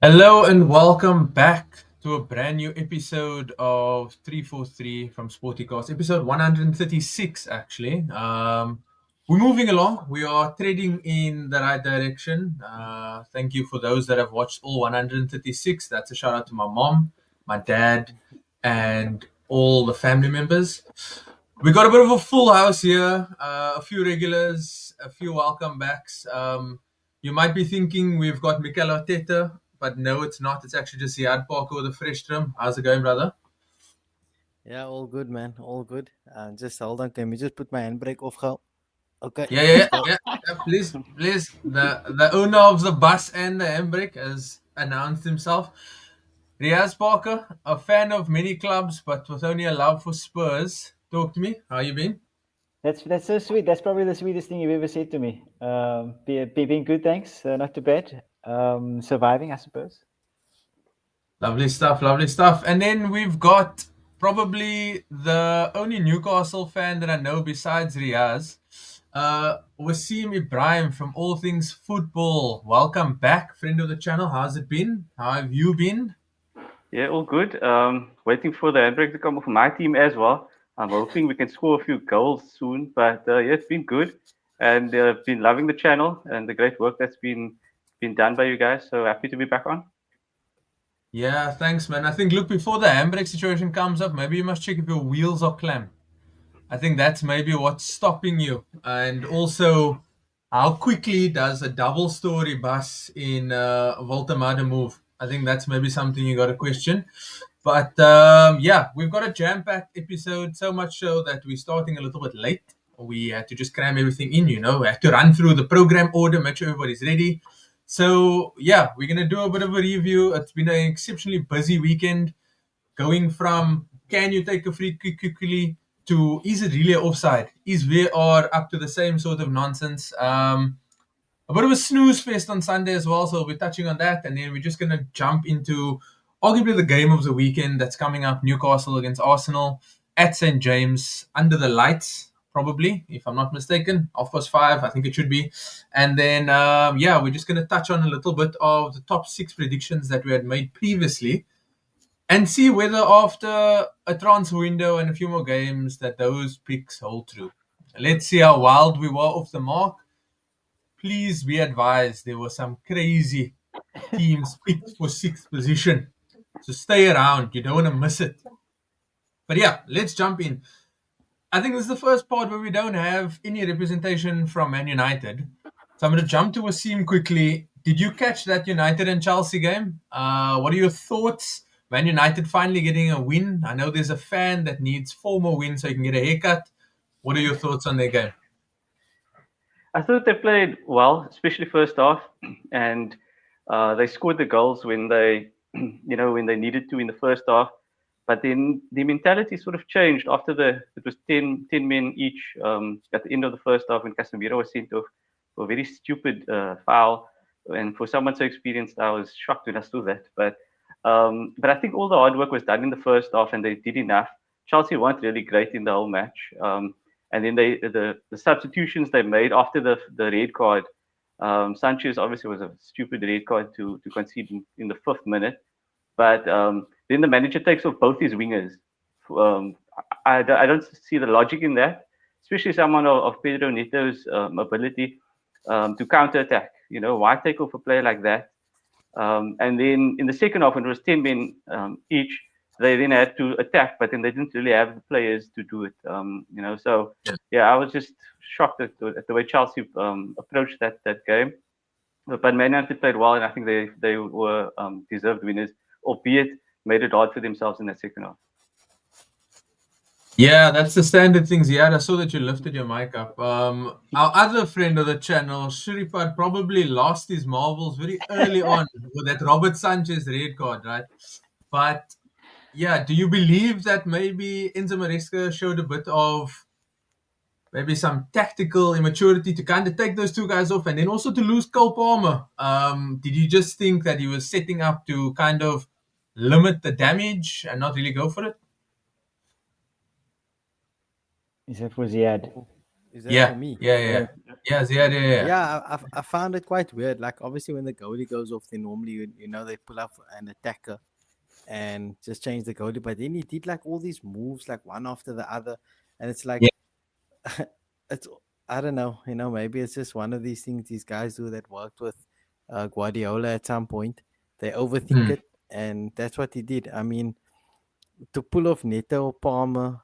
Hello and welcome back to a brand new episode of 343 from SportyCast, episode 136 actually. We're moving along. We are treading in the right direction. Thank you for those that have watched all 136. That's a shout out to my mom, my dad, and all the family members. We got a bit of a full house here, a few regulars, a few welcome backs. You might be thinking we've got Mikel Arteta, but no, it's not. It's actually just Ziyaad Parker with a fresh trim. How's it going, brother? Yeah, all good, man. All good. Just hold on. Can we just put my handbrake off, Gal? Okay, Yeah, yeah, let's yeah, go. yeah, yeah. Please, please. The owner of the bus and the handbrake has announced himself. Riaz Parker, a fan of many clubs, but with only a love for Spurs. Talk to me. How you been? That's so sweet. That's probably the sweetest thing you've ever said to me. Being good, thanks. Not too bad. Surviving, I suppose. Lovely stuff, lovely stuff. And then we've got probably the only Newcastle fan that I know besides Riaz, Wasim Ibrahim from All Things Football. Welcome back, friend of the channel. How's it been? How have you been? Yeah, all good. Waiting for the handbrake to come off my team as well. I'm hoping we can score a few goals soon. But yeah, it's been good, and been loving the channel and the great work that's been done by you guys. So happy to be back on. Yeah, thanks, man. I think, look, before the handbrake situation comes up, maybe you must check if your wheels are clamped. I think that's maybe what's stopping you. And also, how quickly does a double story bus in Voltemade move? I think that's maybe something you got to question. But yeah, we've got a jam packed episode, so much so that we're starting a little bit late. We had to just cram everything in, we had to run through the program order, make sure everybody's ready. So yeah, we're going to do a bit of a review. It's been an exceptionally busy weekend, going from can you take a free kick quickly to is it really offside? Is VAR up to the same sort of nonsense? A bit of a snooze fest on Sunday as well, so we'll be touching on that, and then we're just going to jump into arguably the game of the weekend that's coming up: Newcastle against Arsenal at St James under the lights, probably, if I'm not mistaken. 5:30, I think it should be. And then yeah, we're just going to touch on a little bit of the top 6 predictions that we had made previously, and see whether after a transfer window and a few more games that those picks hold true. Let's see how wild we were off the mark. Please be advised, there were some crazy teams picked for 6th position. So stay around. You don't want to miss it. But yeah, let's jump in. I think this is the first part where we don't have any representation from Man United. So I'm going to jump to Wasim quickly. Did you catch that United and Chelsea game? What are your thoughts? Man United finally getting a win. I know there's a fan that needs 4 more wins so he can get a haircut. What are your thoughts on their game? I thought they played well, especially first half, and they scored the goals when they, when they needed to in the first half. But then the mentality sort of changed after it was 10 men each at the end of the first half when Casemiro was sent off for a very stupid foul. And for someone so experienced, I was shocked when I saw that. But I think all the hard work was done in the first half, and they did enough. Chelsea weren't really great in the whole match. And then the substitutions they made after the red card. Sanchez obviously was a stupid red card to concede in the 5th minute. But then the manager takes off both his wingers. I don't see the logic in that, especially someone of Pedro Neto's ability to counter attack. Why take off a player like that? And then in the second half, when it was 10 men each, they then had to attack, but then they didn't really have the players to do it. So yeah, I was just shocked at the way Chelsea approached that game. But Man United played well, and I think they were deserved winners, albeit made it hard for themselves in that second half. Yeah, that's the standard things. Yeah, I saw that you lifted your mic up. Our other friend of the channel, Shripad, probably lost his marbles very early on with that Robert Sanchez red card, right? But yeah, do you believe that maybe Enzo Maresca showed a bit of maybe some tactical immaturity to kind of take those 2 guys off and then also to lose Cole Palmer? Did you just think that he was setting up to kind of limit the damage and not really go for it? Is that for Ziyaad? Is that Yeah, for me? yeah. Yeah, Ziyaad, yeah. Yeah, I found it quite weird. Like obviously when the goalie goes off, they normally they pull up an attacker and just change the goalie. But then he did like all these moves, like one after the other, and it's like Yeah. it's I don't know, maybe it's just one of these things these guys do that worked with Guardiola at some point. They overthink Mm, it, and that's what he did. I mean, to pull off Neto, Palmer,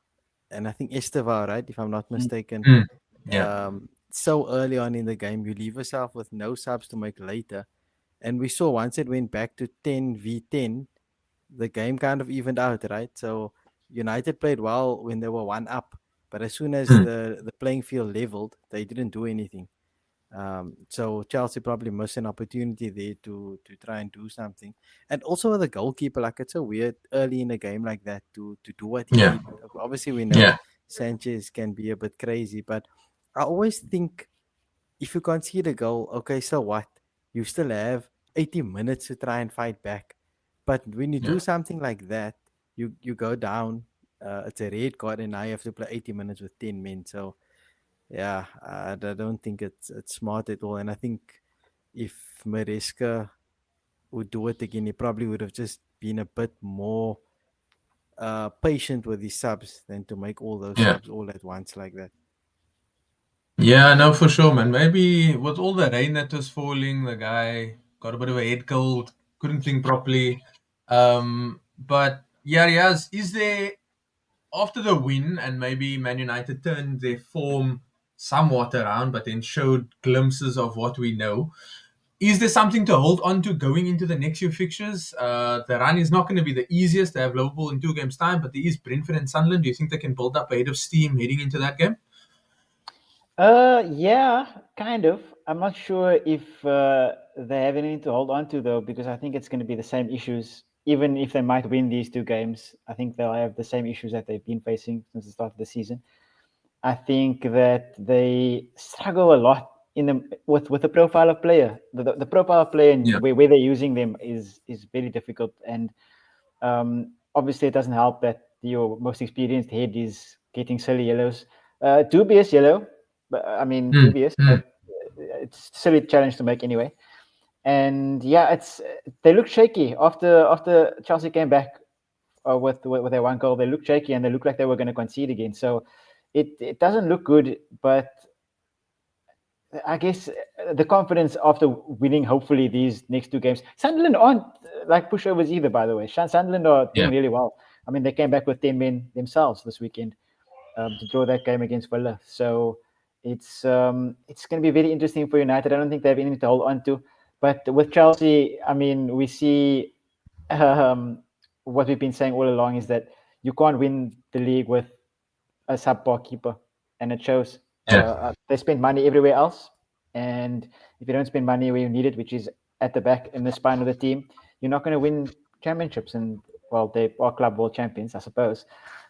and I think Estevao, right? If I'm not mistaken. mm, yeah. So early on in the game, you leave yourself with no subs to make later. And we saw once it went back to 10v10, the game kind of evened out, right? So United played well when they were one up, but as soon as Mm, the playing field leveled, they didn't do anything. So Chelsea probably missed an opportunity there to try and do something. And also the goalkeeper, like it's so weird early in a game like that to do what he yeah. did. Obviously, we know Yeah. Sanchez can be a bit crazy, but I always think if you concede a goal, okay, so what? You still have 80 minutes to try and fight back. But when you Yeah. do something like that, you go down. It's a red card, and now you have to play 80 minutes with 10 men. So yeah, I don't think it's smart at all. And I think if Maresca would do it again, he probably would have just been a bit more patient with his subs than to make all those Yeah. subs all at once like that. Yeah, no, for sure, man. Maybe with all the rain that was falling, the guy got a bit of a head cold, couldn't think properly. But yeah, yes, is there after the win and maybe Man United turned their form somewhat around, but then showed glimpses of what we know. Is there something to hold on to going into the next few fixtures? The run is not going to be the easiest. They have Liverpool in 2 games' time, but there is Brentford and Sunderland. Do you think they can build up a head of steam heading into that game? Yeah, kind of. I'm not sure if they have anything to hold on to though, because I think it's going to be the same issues. Even if they might win these 2 games, I think they'll have the same issues that they've been facing since the start of the season. I think that they struggle a lot in the with the profile of player. The profile of player and Yeah. where they're using them is very difficult. And obviously, it doesn't help that your most experienced head is getting silly yellows. Dubious yellow, but I mean dubious, but it's silly challenge to make anyway. And yeah, they look shaky after Chelsea came back with their one goal. They looked shaky and they looked like they were going to concede again. So it doesn't look good, but I guess the confidence after winning, hopefully, these next 2 games. Sunderland aren't like pushovers either, by the way. Sunderland are doing really well. I mean, they came back with 10 men themselves this weekend to draw that game against Villa. So it's going to be very interesting for United. I don't think they have anything to hold on to. But with Chelsea, I mean, we see what we've been saying all along is that you can't win the league with a subpar keeper, and it shows. They spend money everywhere else, and if you don't spend money where you need it, which is at the back in the spine of the team, you're not going to win championships. And well, they are club world champions, I suppose.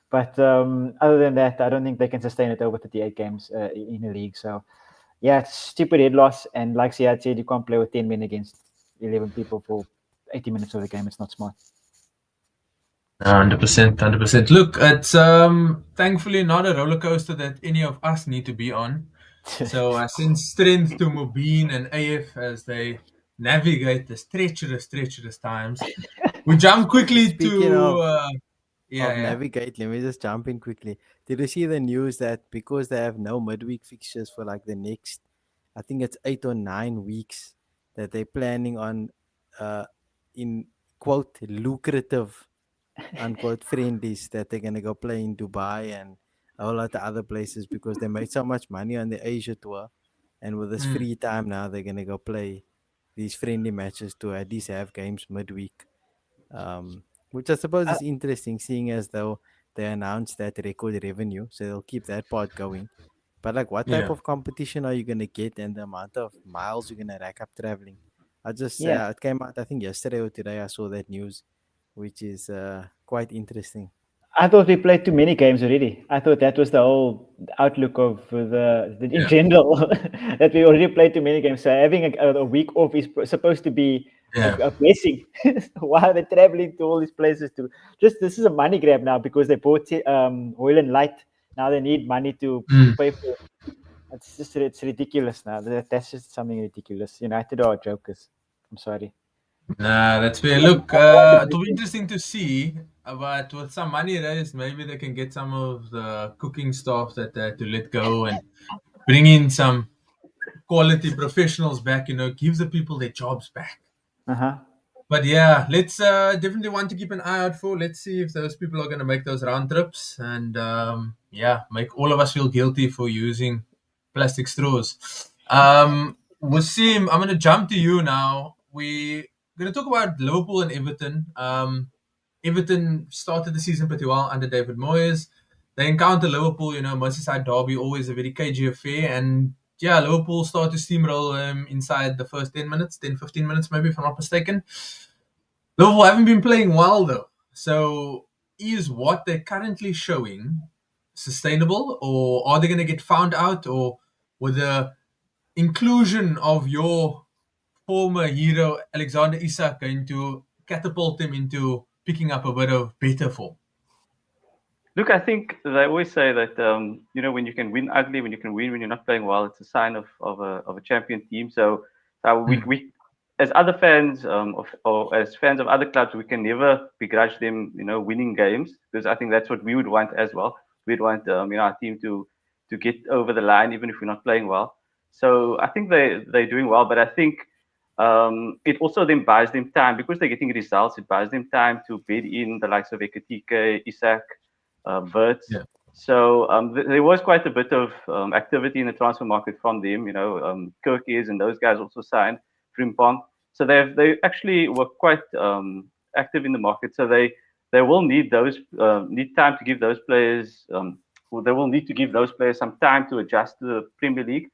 But other than that, I don't think they can sustain it over 38 games in the league. So yeah, it's stupid head loss. And like Ziyaad said, you can't play with 10 men against 11 people for 80 minutes of the game. It's not smart. 100%, 100%. Look, it's thankfully not a roller coaster that any of us need to be on. So I send strength to Mubin and AF as they navigate the treacherous times. We jump quickly Speaking to navigate, let me just jump in quickly. Did you see the news that because they have no midweek fixtures for like the next, I think it's 8 or 9 weeks, that they're planning on, in quote, lucrative, unquote, friendlies that they're going to go play in Dubai and a whole lot of other places because they made so much money on the Asia tour. And with this free time now, they're going to go play these friendly matches to at least have games midweek. Which I suppose is interesting, seeing as though they announced that record revenue, so they'll keep that part going. But like, what type of competition are you gonna get, and the amount of miles you're gonna rack up traveling? It came out I think yesterday or today. I saw that news, which is quite interesting. I thought we played too many games already. I thought that was the whole outlook of in general that we already played too many games. So having a week off is supposed to be a blessing. Why are they traveling to all these places to this is a money grab now because they bought Hoyland Light. Now they need money to pay for it's ridiculous now. That's just something ridiculous. United are jokers. I'm sorry. Nah, that's fair. Look, it'll be interesting to see. But with some money raised, maybe they can get some of the cooking staff that they had to let go and bring in some quality professionals back. Give the people their jobs back. But yeah, let's definitely want to keep an eye out for. Let's see if those people are going to make those round trips and make all of us feel guilty for using plastic straws. Wasim, I'm going to jump to you now. We're going to talk about Liverpool and Everton. Everton started the season pretty well under David Moyes. They encounter Liverpool, Merseyside derby, always a very cagey affair. And yeah, Liverpool start to steamroll inside the first 10 minutes, 10, 15 minutes maybe, if I'm not mistaken. Liverpool haven't been playing well though. So is what they're currently showing sustainable, or are they going to get found out, or with the inclusion of your former hero Alexander Isak going to catapult him into picking up a bit of better form? Look, I think they always say that when you can win ugly, when you can win when you're not playing well, it's a sign of a champion team. So we as other fans or as fans of other clubs, we can never begrudge them, winning games, because I think that's what we would want as well. We'd want our team to get over the line even if we're not playing well. So I think they're doing well, but I think it also then buys them time because they're getting results. It buys them time to bed in the likes of Ekitike, Isak, Verts. Yeah. So there was quite a bit of activity in the transfer market from them. Kirkies and those guys also signed Frimpong. So they actually were quite active in the market. So they will need need time to give those players. They will need to give those players some time to adjust to the Premier League.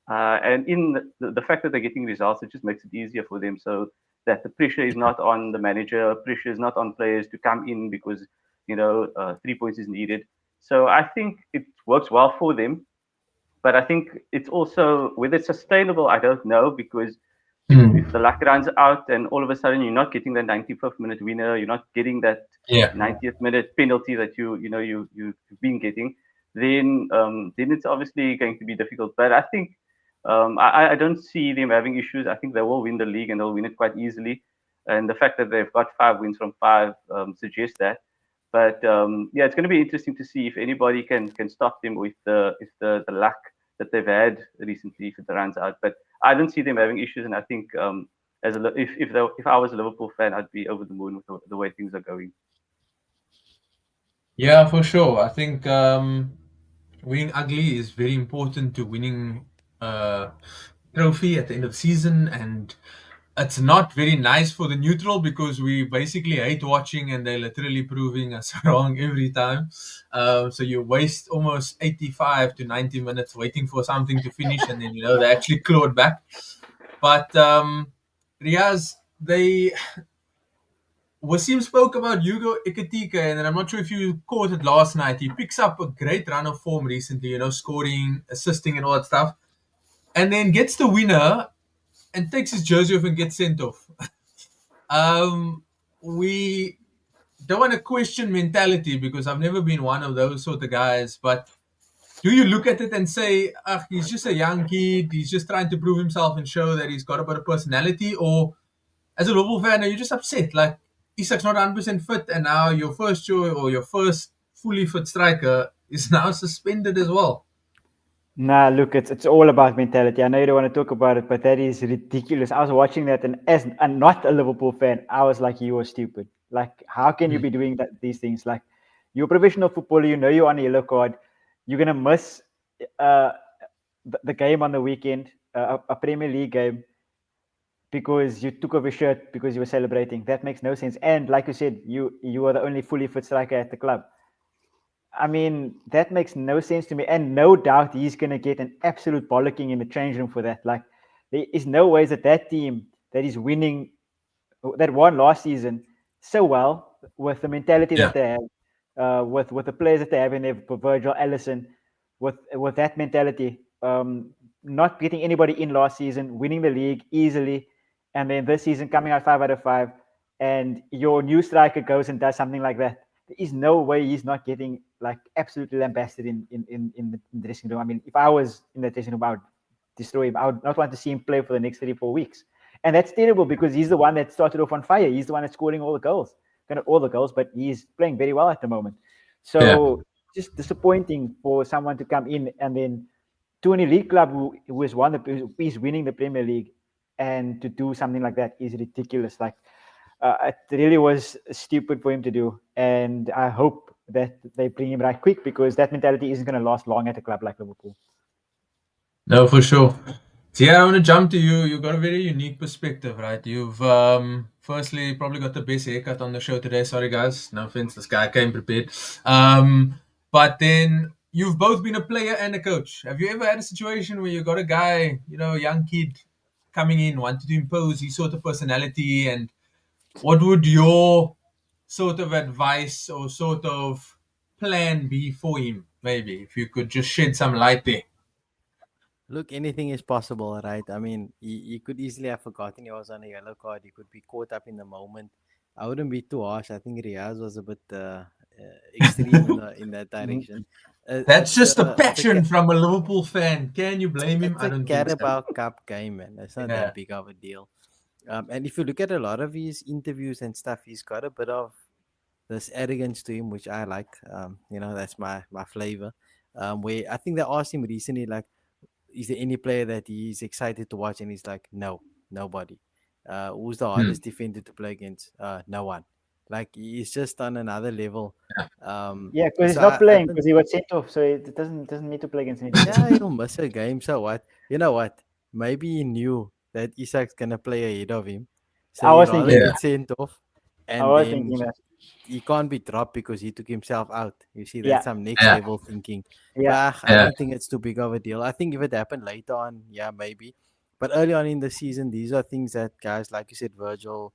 And in the fact that they're getting results, it just makes it easier for them. So that the pressure is not on the manager, pressure is not on players to come in because 3 points is needed. So I think it works well for them, but I think it's also whether it's sustainable. I don't know, because if the luck runs out and all of a sudden you're not getting the 95th minute winner, you're not getting that 90th minute penalty that you've been getting, then it's obviously going to be difficult. But I think I don't see them having issues. I think they will win the league and they'll win it quite easily. And the fact that they've got 5 wins from 5 suggests that. But it's going to be interesting to see if anybody can stop them with the luck that they've had recently if it runs out. But I don't see them having issues, and I think if I was a Liverpool fan, I'd be over the moon with the way things are going. Yeah, for sure. I think winning ugly is very important to winning a trophy at the end of the season, and it's not very nice for the neutral because we basically hate watching and they're literally proving us wrong every time. So you waste almost 85 to 90 minutes waiting for something to finish, and then they actually claw it back. But Riaz, Wasim spoke about Hugo Ekitike, and I'm not sure if you caught it last night. He picks up a great run of form recently, scoring, assisting, and all that stuff, and then gets the winner and takes his jersey off and gets sent off. We don't want to question mentality because I've never been one of those sort of guys, but do you look at it and say, he's just a young kid, he's just trying to prove himself and show that he's got a bit of personality? Or as a Liverpool fan, are you just upset? Like, Isak's not 100% fit, and now your first choice or your first fully fit striker is now suspended as well. Nah, look, it's all about mentality. I know you don't want to talk about it, but that is ridiculous. I was watching that, and as I'm not a Liverpool fan, I was like, you are stupid. Like, how can you be doing these things? Like, you're a professional footballer, you're on a yellow card, you're gonna miss the game on the weekend, a Premier League game, because you took off your shirt because you were celebrating. That makes no sense. And like you said, you are the only fully fit striker at the club. I mean, that makes no sense to me. And no doubt he's going to get an absolute bollocking in the change room for that. Like, there is no way that team that is winning, that won last season so well, with the mentality that they have, with the players that they have in there, Virgil, Alisson, with that mentality, not getting anybody in last season, winning the league easily, and then this season coming out 5 out of 5, and your new striker goes and does something like that. there is no way he's not getting like absolutely lambasted in the dressing room. I mean, if I was in the dressing room, I would destroy him. I would not want to see him play for the next 3-4 weeks. And that's terrible because he's the one that started off on fire. He's the one that's scoring all the goals. Kind of all the goals, but he's playing very well at the moment. So just disappointing for someone to come in and then to an elite club who is winning the Premier League, and to do something like that is ridiculous. Like it really was stupid for him to do. And I hope that they bring him right quick, because that mentality isn't going to last long at a club like Liverpool. No, for sure. So I want to jump to you. You've got a very unique perspective, right? You've firstly probably got the best haircut on the show today. Sorry, guys. No offense. This guy came prepared. But then you've both been a player and a coach. Have you ever had a situation where you got a guy, a young kid coming in, wanted to impose his sort of personality, and what would your sort of advice or sort of plan be for him? Maybe if you could just shed some light there. Look, anything is possible, right? I mean, he could easily have forgotten he was on a yellow card. He could be caught up in the moment. I wouldn't be too harsh. I think Riaz was a bit extreme in that direction. That's just a passion from a Liverpool fan. Can you blame him? I don't think so. Carabao Cup game, man. It's not that big of a deal. And if you look at a lot of his interviews and stuff, he's got a bit of this arrogance to him, which I like. That's my flavor. Where I think they asked him recently, like, is there any player that he's excited to watch? And he's like, no, nobody. Who's the hardest defender to play against? No one. Like, he's just on another level. Because he's not playing because he was sent off, so it doesn't need to play against anyone. Yeah, he'll miss a game. So what? You know what? Maybe he knew that Isak's gonna play ahead of him, so I was he thinking get sent off, and I was then thinking that he can't be dropped because he took himself out. You see, that's some next level thinking. Yeah. But I don't think it's too big of a deal. I think if it happened later on, yeah, maybe. But early on in the season, these are things that guys, like you said, Virgil,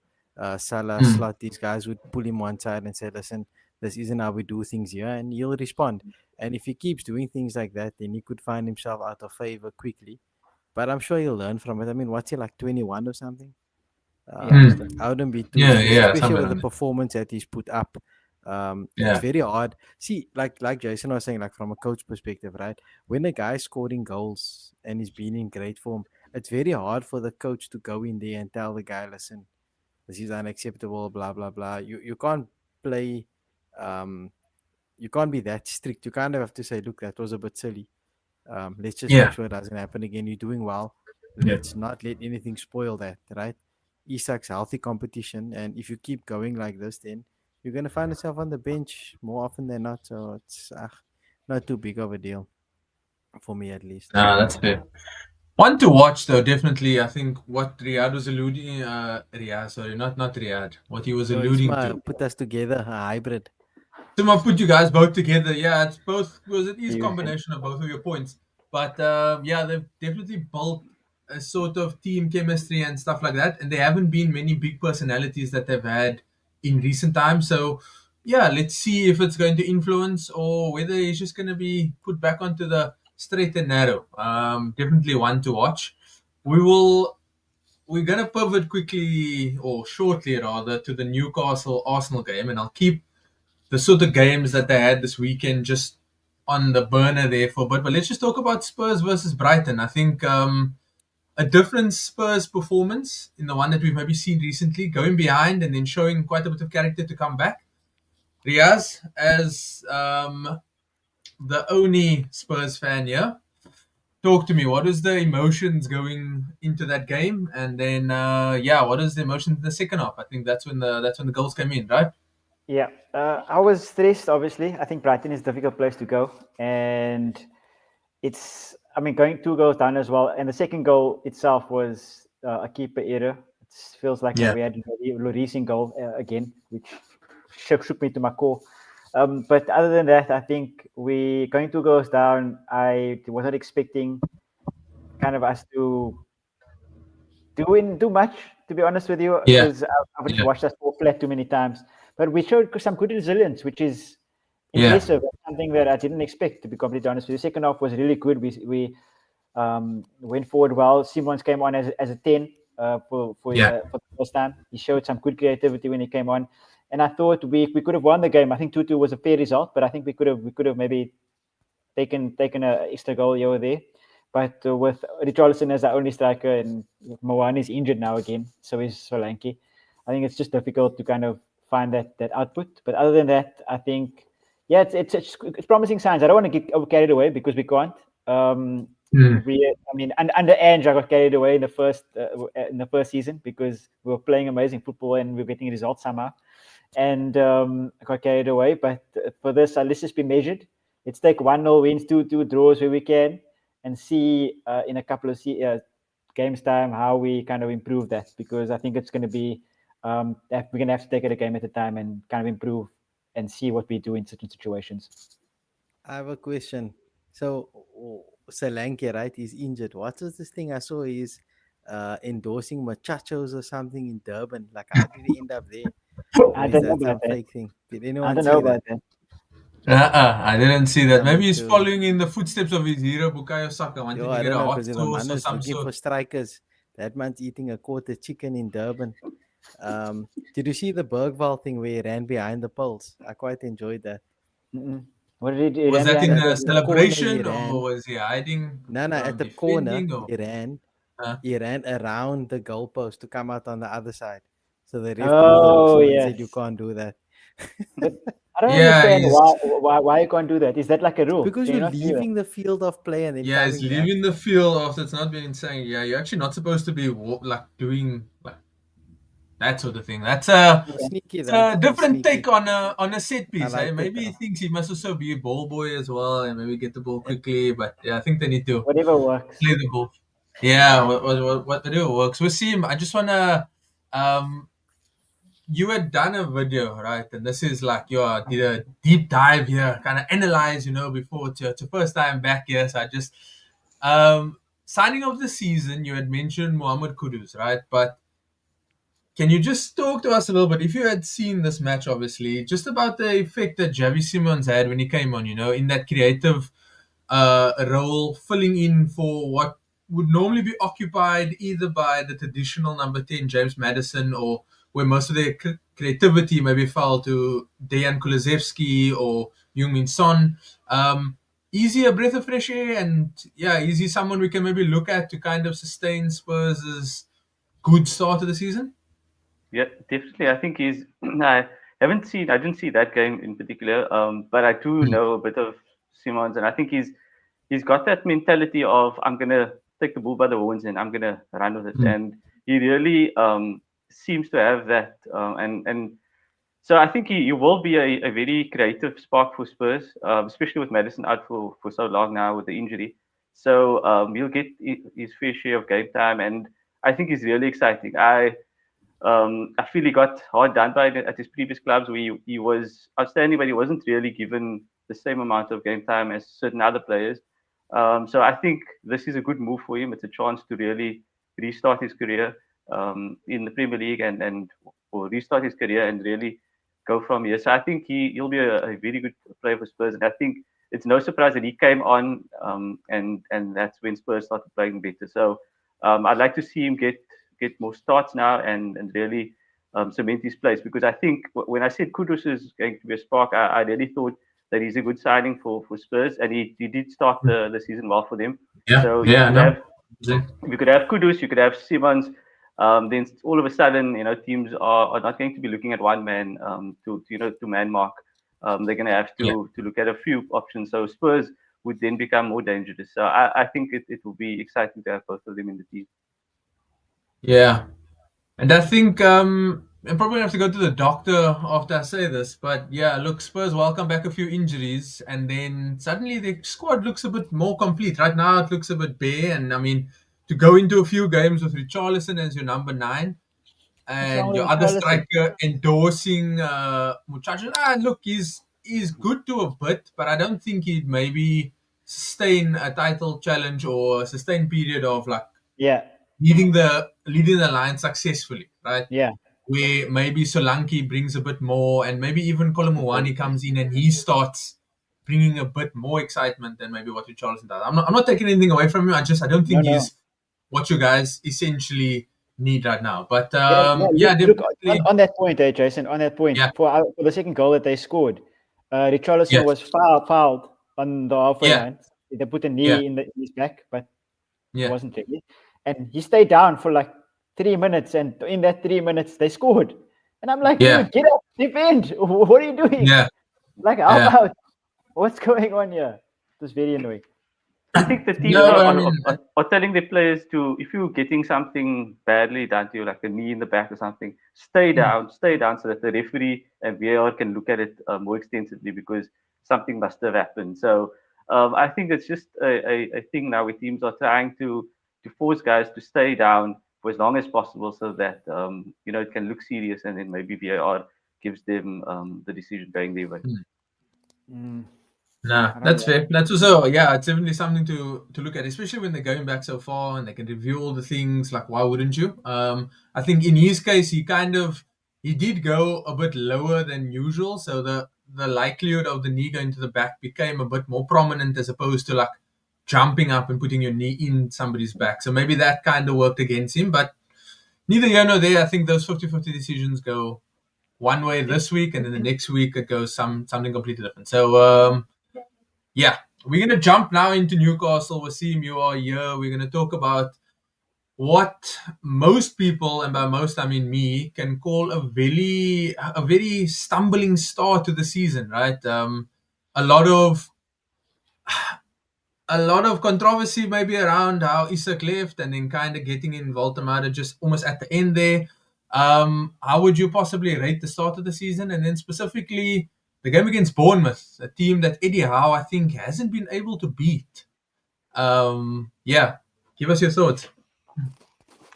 Salah, Slot, these guys would pull him one side and say, listen, this isn't how we do things here, and he'll respond. And if he keeps doing things like that, then he could find himself out of favor quickly. But I'm sure he'll learn from it. I mean, what's he, like 21 or something? I wouldn't be too especially with the performance that he's put up. It's very hard. See, like Jason was saying, like from a coach perspective, right? When a guy's scoring goals and he's been in great form, it's very hard for the coach to go in there and tell the guy, listen, this is unacceptable, blah blah blah. You can't play. You can't be that strict. You kind of have to say, look, that was a bit silly. Let's just make sure it doesn't happen again. You're doing well. Let's not let anything spoil that, right? Isak's healthy competition, and if you keep going like this, then you're going to find yourself on the bench more often than not. So it's not too big of a deal for me, at least. No, that's fair. One to watch, though, definitely. I think what Riyad was alluding, not Riyad. What he was alluding to. Put us together, a hybrid. Someone put you guys both together. Yeah, it's both, because it is a combination of both of your points. But they've definitely built a sort of team chemistry and stuff like that. And there haven't been many big personalities that they've had in recent times. So, let's see if it's going to influence or whether he's just going to be put back onto the straight and narrow. Definitely one to watch. We're going to pivot quickly, or shortly rather, to the Newcastle Arsenal game. And I'll keep the sort of games that they had this weekend just on the burner there for a bit. But let's just talk about Spurs versus Brighton. I think a different Spurs performance in the one that we've maybe seen recently, going behind and then showing quite a bit of character to come back. Riaz, as the only Spurs fan here, talk to me. What is the emotions going into that game? And then, what is the emotion in the second half? I think that's when the goals came in, right? Yeah, I was stressed, obviously. I think Brighton is a difficult place to go. And going 2 goals down as well. And the second goal itself was a keeper error. It feels like we had a Llorising goal again, which shook me to my core. But other than that, I think we going 2 goals down. I was not expecting kind of us to do much, to be honest with you, because I've watched us fall flat too many times. But we showed some good resilience, which is impressive. Something that I didn't expect, to be completely honest with you. The second half was really good. We went forward well. Simons came on as a 10 for the first time. He showed some good creativity when he came on. And I thought we could have won the game. I think 2-2 was a fair result, but I think we could have maybe taken an extra goal here or there. But with Richarlison as our only striker and Moan is injured now again, so is Solanke. I think it's just difficult to kind of find that output. But other than that, I think, yeah, it's promising signs. I don't want to get carried away because we can't. Under Ange, I got carried away in the first season because we were playing amazing football and we were getting results somehow, and I got carried away. But for this, let's just be measured. Let's take 1-0 wins, 2-2 draws where we can, and see in a couple of games time how we kind of improve that, because I think it's going to be we're going to have to take it a game at a time and kind of improve and see what we do in certain situations. I have a question. So Solanke, right, is injured. What was this thing I saw? He's endorsing muchachos or something in Durban. Like, how did he end up there? I Or don't is know that some about that. fake thing? Did anyone I don't see know that? about that. I didn't see that. Yeah, Maybe me he's too. following in the footsteps of his hero Bukayo Saka, wanting Yo, to I get don't a know, hot because the sauce man or is some looking for sort. strikers. That man's eating a quarter chicken in Durban. Did you see the Bergval thing where he ran behind the poles? I quite enjoyed that. Mm-mm. What did he Was that in At a the corner he celebration ran. or was he hiding? No, at the corner Defending or? he ran around the goalpost to come out on the other side. So the ref blew the Oh, whistle and yes. said you can't do that. But I don't Yeah, understand he's why you can't do that. Is that like a rule? Because Can you you're not do that? leaving the field of play and then yeah, he's coming back. leaving the field after it's not been insane. Yeah, you're actually not supposed to be doing like that sort of thing. That's Sneaky it's though. a different Sneaky. take on a set piece. like Hey, it, maybe he though. thinks he must also be a ball boy as well and maybe get the ball quickly. But yeah, I think they need to Whatever works. play the ball. Yeah, whatever works. Wasim, I just wanna you had done a video, right? And this is like did a deep dive here, kind of analyze, before to first time back here. So I just signing of the season, you had mentioned Mohamed Kudus, right? But can you just talk to us a little bit, if you had seen this match, obviously, just about the effect that Javi Simons had when he came on, in that creative role, filling in for what would normally be occupied either by the traditional number 10, James Maddison, or where most of their creativity maybe fell to Dejan Kulusevski or Heung-min Son. Is he a breath of fresh air? And yeah, is he someone we can maybe look at to kind of sustain Spurs' good start of the season? Yeah, definitely. I think he's. I didn't see that game in particular, but I do know a bit of Simons, and I think he's got that mentality of I'm gonna take the bull by the horns and I'm gonna run with it, and he really seems to have that, and so I think he will be a very creative spark for Spurs, especially with Maddison out for so long now with the injury. So he'll get his fair share of game time, and I think he's really exciting. I feel he got hard done by at his previous clubs where he was outstanding, but he wasn't really given the same amount of game time as certain other players. So I think this is a good move for him. It's a chance to really restart his career in the Premier League or restart his career and really go from here. So I think he'll be a very good player for Spurs, and I think it's no surprise that he came on and that's when Spurs started playing better. So I'd like to see him get more starts now and really cement his place, because I think when I said Kudus is going to be a spark, I really thought that he's a good signing for Spurs, and he did start the season well for them. Yeah, so you could have Kudus, you could have Simons. Then all of a sudden, teams are not going to be looking at one man to man mark. They're going to have to look at a few options. So Spurs would then become more dangerous. So I think it will be exciting to have both of them in the team. Yeah. And I think I'm probably going to have to go to the doctor after I say this. But yeah, look, Spurs welcome back a few injuries. And then suddenly the squad looks a bit more complete. Right now it looks a bit bare. And I mean, to go into a few games with Richarlison as your number 9 and your other striker endorsing Muchacho. Look, he's good to a bit, but I don't think he'd maybe sustain a title challenge or a sustained period of leading the line successfully, right? Yeah. Where maybe Solanke brings a bit more, and maybe even Kolomuani comes in and he starts bringing a bit more excitement than maybe what Richarlison does. I'm not taking anything away from him. I don't think he's what you guys essentially need right now. But Look, definitely. on that point, Jason, on that point, Yeah. for the second goal that they scored, Richarlison Yes. was fouled on the halfway Yeah. line. They put a knee Yeah. in his back, but it Yeah. wasn't really. And he stayed down for like 3 minutes, and in that 3 minutes, they scored. And I'm like, Yeah. dude, get up, defend. What are you doing? Yeah. Like, help Yeah. out. What's going on here? It was very annoying. I think the teams No, but I mean, are telling the players to, if you're getting something badly done to you, like a knee in the back or something, stay down, so that the referee and VAR can look at it more extensively, because something must have happened. So I think it's just a thing now where teams are trying to force guys to stay down for as long as possible, so that it can look serious, and then maybe VAR gives them the decision going their way. Nah, that's fair. That's also, yeah, it's definitely something to look at, especially when they're going back so far and they can review all the things. Like, why wouldn't you? I think in his case, he did go a bit lower than usual, so the likelihood of the knee going to the back became a bit more prominent, as opposed to like jumping up and putting your knee in somebody's back. So maybe that kind of worked against him, but neither here nor there. I think those 50-50 decisions go one way this week, and then the next week it goes something completely different. So yeah, we're going to jump now into Newcastle. Wasim, you are here. We're going to talk about what most people, and by most I mean me, can call a very stumbling start to the season, right? A lot of controversy maybe around how Isak left, and then kind of getting in Voltemade just almost at the end there. How would you possibly rate the start of the season, and then specifically the game against Bournemouth, a team that Eddie Howe, I think, hasn't been able to beat? Yeah, give us your thoughts.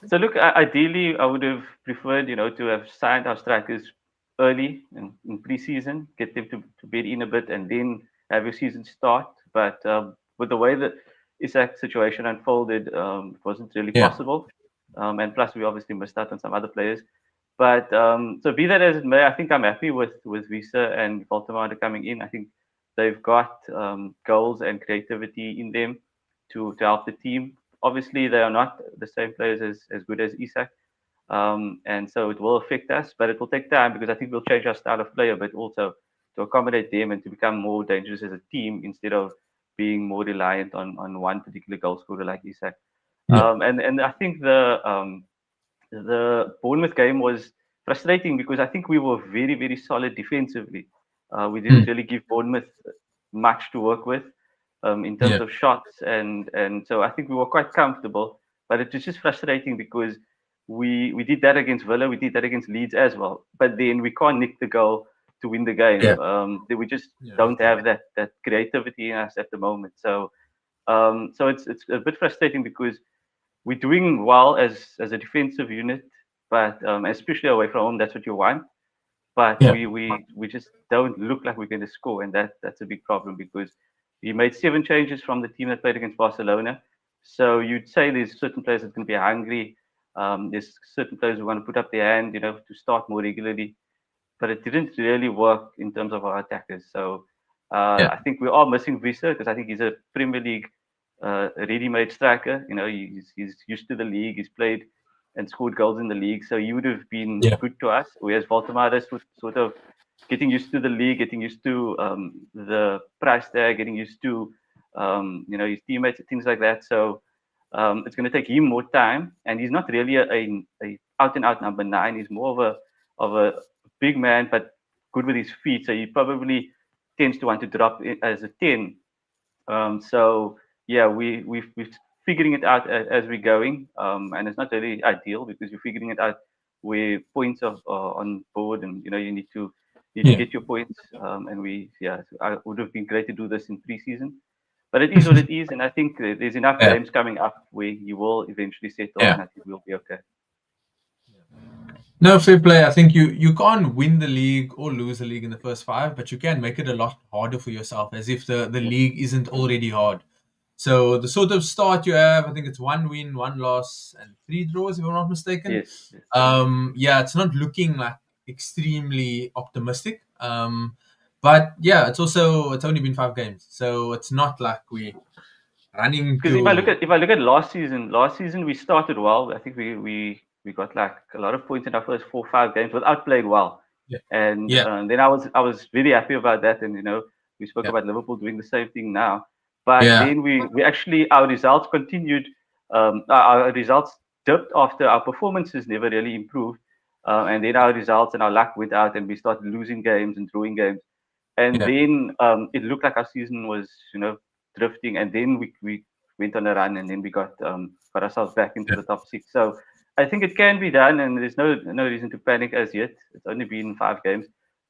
So look, ideally, I would have preferred, to have signed our strikers early in pre-season, get them to bed in a bit, and then have your season start. But with the way that Isak's situation unfolded, it wasn't really possible. And plus, we obviously missed out on some other players. But so be that as it may, I think I'm happy with Visa and Voltemade coming in. I think they've got goals and creativity in them to help the team. Obviously, they are not the same players as good as Isak. And so it will affect us, but it will take time, because I think we'll change our style of play, but also to accommodate them and to become more dangerous as a team, instead of being more reliant on one particular goal scorer like Isak. And I think the Bournemouth game was frustrating, because I think we were very, very solid defensively. We didn't really give Bournemouth much to work with in terms of shots, and so I think we were quite comfortable. But it was just frustrating, because we did that against Villa, we did that against Leeds as well. But then we can't nick the goal to win the game. We just don't have that creativity in us at the moment. So so it's a bit frustrating, because we're doing well as a defensive unit, but especially away from home, that's what you want. But we just don't look like we're going to score, and that's a big problem, because we made 7 changes from the team that played against Barcelona. So you'd say there's certain players that's going to be hungry. There's certain players who want to put up their hand, to start more regularly. But it didn't really work in terms of our attackers. So I think we are missing Visa, because I think he's a Premier League ready-made striker. He's used to the league. He's played and scored goals in the league, so he would have been good to us. Whereas Voltemade is sort of getting used to the league, getting used to the price tag, getting used to his teammates and things like that. So it's going to take him more time, and he's not really a out-and-out number 9. He's more of a big man, but good with his feet. So he probably tends to want to drop as a 10. So yeah, we're figuring it out as we're going, and it's not really ideal, because you're figuring it out where points are on board, and you need to get your points. And I would have been great to do this in pre-season, but it is what it is, and I think there's enough games coming up where you will eventually settle, and I think we'll be okay. No, fair play. I think you can't win the league or lose the league in the first 5, but you can make it a lot harder for yourself, as if the league isn't already hard. So the sort of start you have, I think it's 1 win, 1 loss, and 3 draws, if I'm not mistaken. Yes. It's not looking like extremely optimistic. But yeah, it's only been 5 games, so it's not like we running. Because if I look at last season we started well. I think we we got like a lot of points in our first 4 or 5 games without playing well. Yeah. And Yeah. then I was really happy about that. And we spoke Yeah. about Liverpool doing the same thing now. But Yeah. then we actually our results continued. Our results dipped after our performances never really improved. And then our results and our luck went out, and we started losing games and drawing games. And Yeah. then it looked like our season was, drifting. And then we went on a run, and then we got ourselves back into Yeah. the top 6. So I think it can be done, and there's no reason to panic as yet. It's only been 5 games,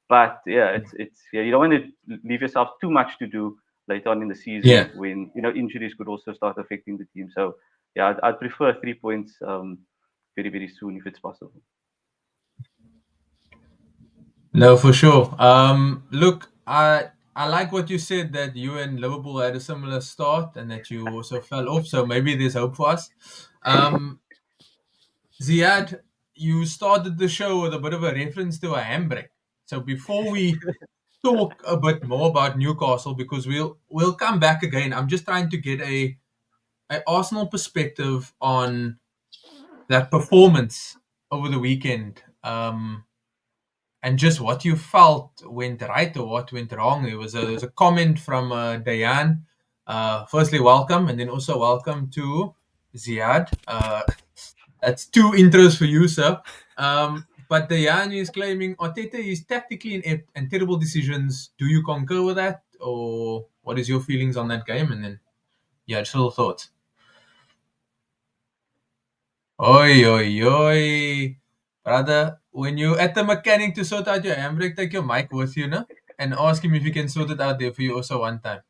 but yeah, it's you don't want to leave yourself too much to do later on in the Yeah. season when injuries could also start affecting the team. So yeah, I'd prefer 3 points very very soon if it's possible. No, for sure. Look, I like what you said that you and Liverpool had a similar start and that you also fell off. So maybe there's hope for us. Ziad, you started the show with a bit of a reference to a handbrake. So before we talk a bit more about Newcastle, because we'll come back again. I'm just trying to get a Arsenal perspective on that performance over the weekend. And just what you felt went right or what went wrong. There was a comment from Dayan. Firstly, welcome, and then also welcome to Ziad. That's 2 intros for you, sir. But Dayan is claiming Arteta is tactically inept and terrible decisions. Do you concur with that, or what is your feelings on that game? And then, yeah, just little thoughts. Oi, oi, oi. Brother, when you're at the mechanic to sort out your handbrake, take your mic with you, no? And ask him if he can sort it out there for you also one time.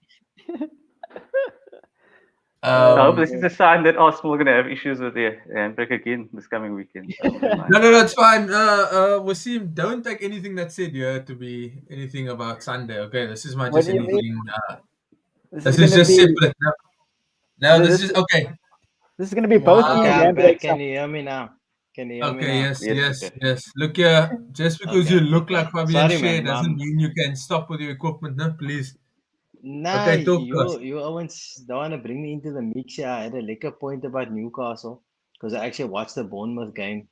I hope Um, this is a sign that Arsenal are going to have issues with their handbrake again this coming weekend. So never mind. no, it's fine. Wasim, don't take anything that's said here to be anything about Sunday, okay? This is my What just do you mean? anything. This This is is gonna just be separate. No, this this is is okay. this is gonna be both Okay, teams I'm Wow. back. handbrake Can stuff. you hear me now? Can you hear me Okay, now? yes, Yes, yes, okay. yes. Look here, just because you Okay, look okay. like Fabian Sorry, Shea man. doesn't mean you can stop with your equipment, no? Please. Nah, Okay, talk to us. you always don't want to bring me into the mix here. I had a liquor point about Newcastle because I actually watched the Bournemouth game.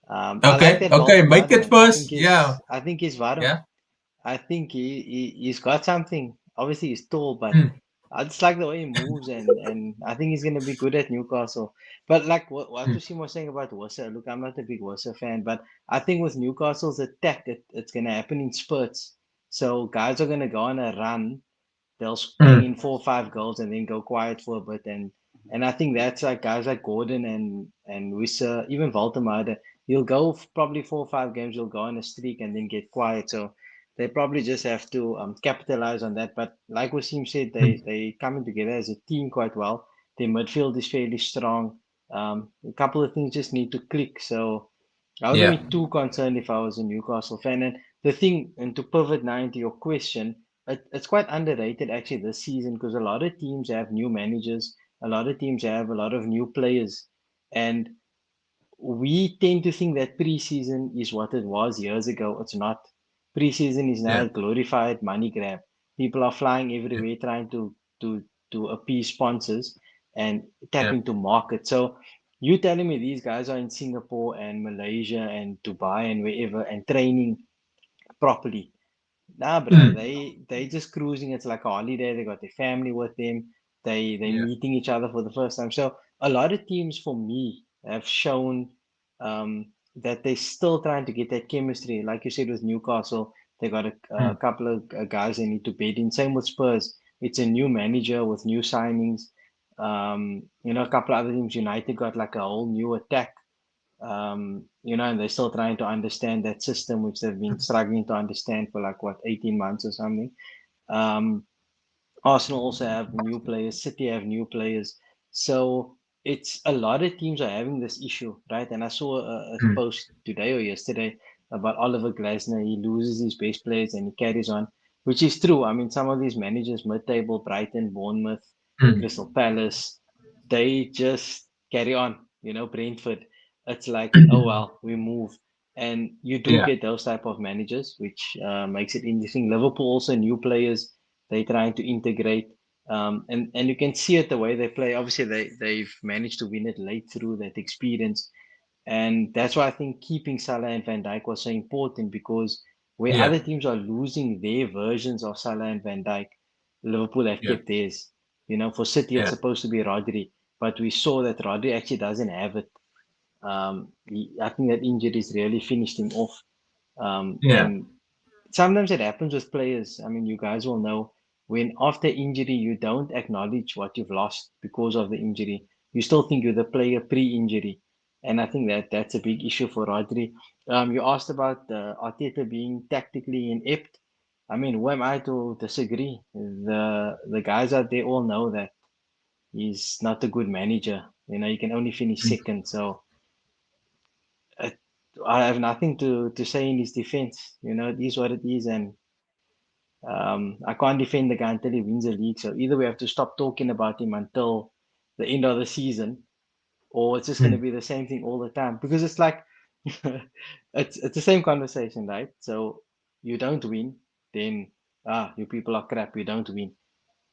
I like Okay, that okay, make Voltemade, it man. first. Yeah, I think he's warm. yeah. I think he's got something. Obviously, he's tall, but Hmm, I just like the way he moves, and I think he's gonna be good at Newcastle. But like what hmm, Tushima was saying about Worcester, look, I'm not a big Worcester fan, but I think with Newcastle's attack, it's gonna happen in spurts. So guys are gonna go on a run, they'll bang hmm, in 4 or 5 goals and then go quiet for a bit, and I think that's like guys like Gordon and Wissa, even Voltemade, you'll go probably 4 or 5 games, you'll go on a streak and then get quiet. So they probably just have to capitalize on that. But like Wasim said, hmm. they coming together as a team quite well. Their midfield is fairly strong. A couple of things just need to click. So I wouldn't Yeah, be too concerned if I was a Newcastle fan. And the thing, and to pivot now into your question, it's quite underrated actually this season because a lot of teams have new managers, a lot of teams have a lot of new players, and we tend to think that preseason is what it was years ago. It's not. Preseason is now yeah, a glorified money grab. People are flying yeah, everywhere trying to appease sponsors and tap yeah. into market. So you telling me these guys are in Singapore and Malaysia and Dubai and wherever and training properly? Nah, bro, Hmm, they just cruising. It's like a holiday. They got their family with them. They yeah, meeting each other for the first time. So a lot of teams for me have shown that they're still trying to get that chemistry. Like you said with Newcastle, they got hmm, a couple of guys they need to bed in. Same with Spurs. It's a new manager with new signings. A couple of other teams. United got like a whole new attack, and they're still trying to understand that system, which they've been struggling to understand for like what 18 months or something. Um, Arsenal also have new players, City have new players, so it's a lot of teams are having this issue, right? And I saw a hmm. post today or yesterday about Oliver Glasner. He loses his best players and he carries on, which is true. I mean, some of these managers, mid-table, Brighton, Bournemouth, Hmm. Crystal Palace, they just carry on. Brentford, it's like, oh well, we move. And you do Yeah. get those type of managers, which makes it interesting. Liverpool also new players they're trying to integrate, and you can see it the way they play. Obviously, they've managed to win it late through that experience, And that's why I think keeping Salah and Van Dijk was so important, because where Yeah. other teams are losing their versions of Salah and Van Dijk, Liverpool have Yeah. kept theirs. For City, it's Yeah. supposed to be Rodri, but we saw that Rodri actually doesn't have it. I think that injuries really finished him off. Yeah. And sometimes it happens with players. I mean, you guys will know, when after injury you don't acknowledge what you've lost because of the injury. You still think you're the player pre-injury, and I think that that's a big issue for Rodri. You asked about Arteta being tactically inept. I mean, who am I to disagree? The guys out there all know that he's not a good manager. He can only finish second, so uh, I have nothing to say in his defense. It is what it is, and I can't defend the guy until he wins a league. So either we have to stop talking about him until the end of the season, or it's just going to be the same thing all the time. Because it's like it's the same conversation, right? So you don't win, then you people are crap. You don't win.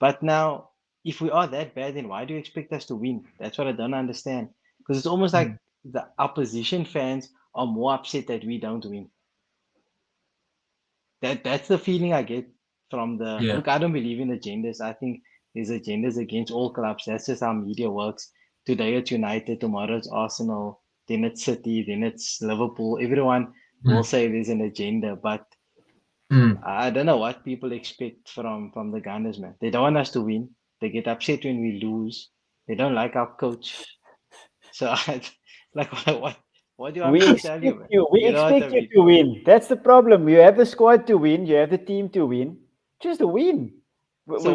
But now, if we are that bad, then why do you expect us to win? That's what I don't understand. Because it's almost like the opposition fans are more upset that we don't win. That's the feeling I get from the Yeah. look. I don't believe in agendas. I think there's agendas against all clubs. That's just how media works. Today it's United, tomorrow it's Arsenal, then it's City, then it's Liverpool. Everyone will say there's an agenda, but I don't know what people expect from the Gunners, man. They don't want us to win. They get upset when we lose. They don't like our coach. So like what do you want me to tell you, man? We know what I expect you mean? to win. That's the problem. You have the squad to win. You have the team to win. Just win. So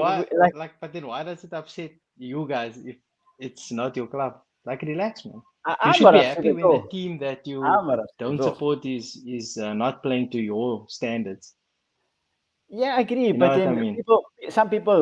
but then why does it upset you guys if it's not your club? Like, relax, man. You I'm should not be upset happy at when the all. team that you I'm not upset don't at all. support is not playing to your standards. Yeah, I agree. You know But what I then mean? some people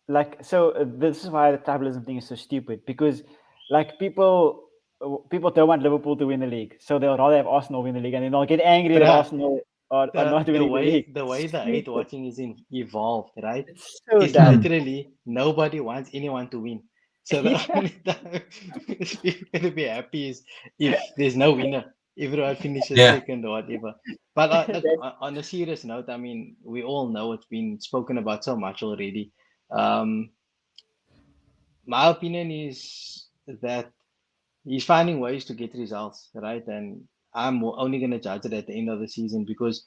this is why the tribalism thing is so stupid, because like people don't want Liverpool to win the league, so they'll rather have Arsenal win the league, and then they'll get angry that Bruh, Arsenal are not the winning the league. way the way the hate watching is evolved, right? It's so It's dumb. literally nobody wants anyone to win. So the Yeah. only time people gonna be happy is if there's no winner. Everyone finishes Yeah. second or whatever. But look, That's- on a serious note, I mean, we all know it's been spoken about so much already. Um, my opinion is that he's finding ways to get results, right? And I'm only going to judge it at the end of the season, because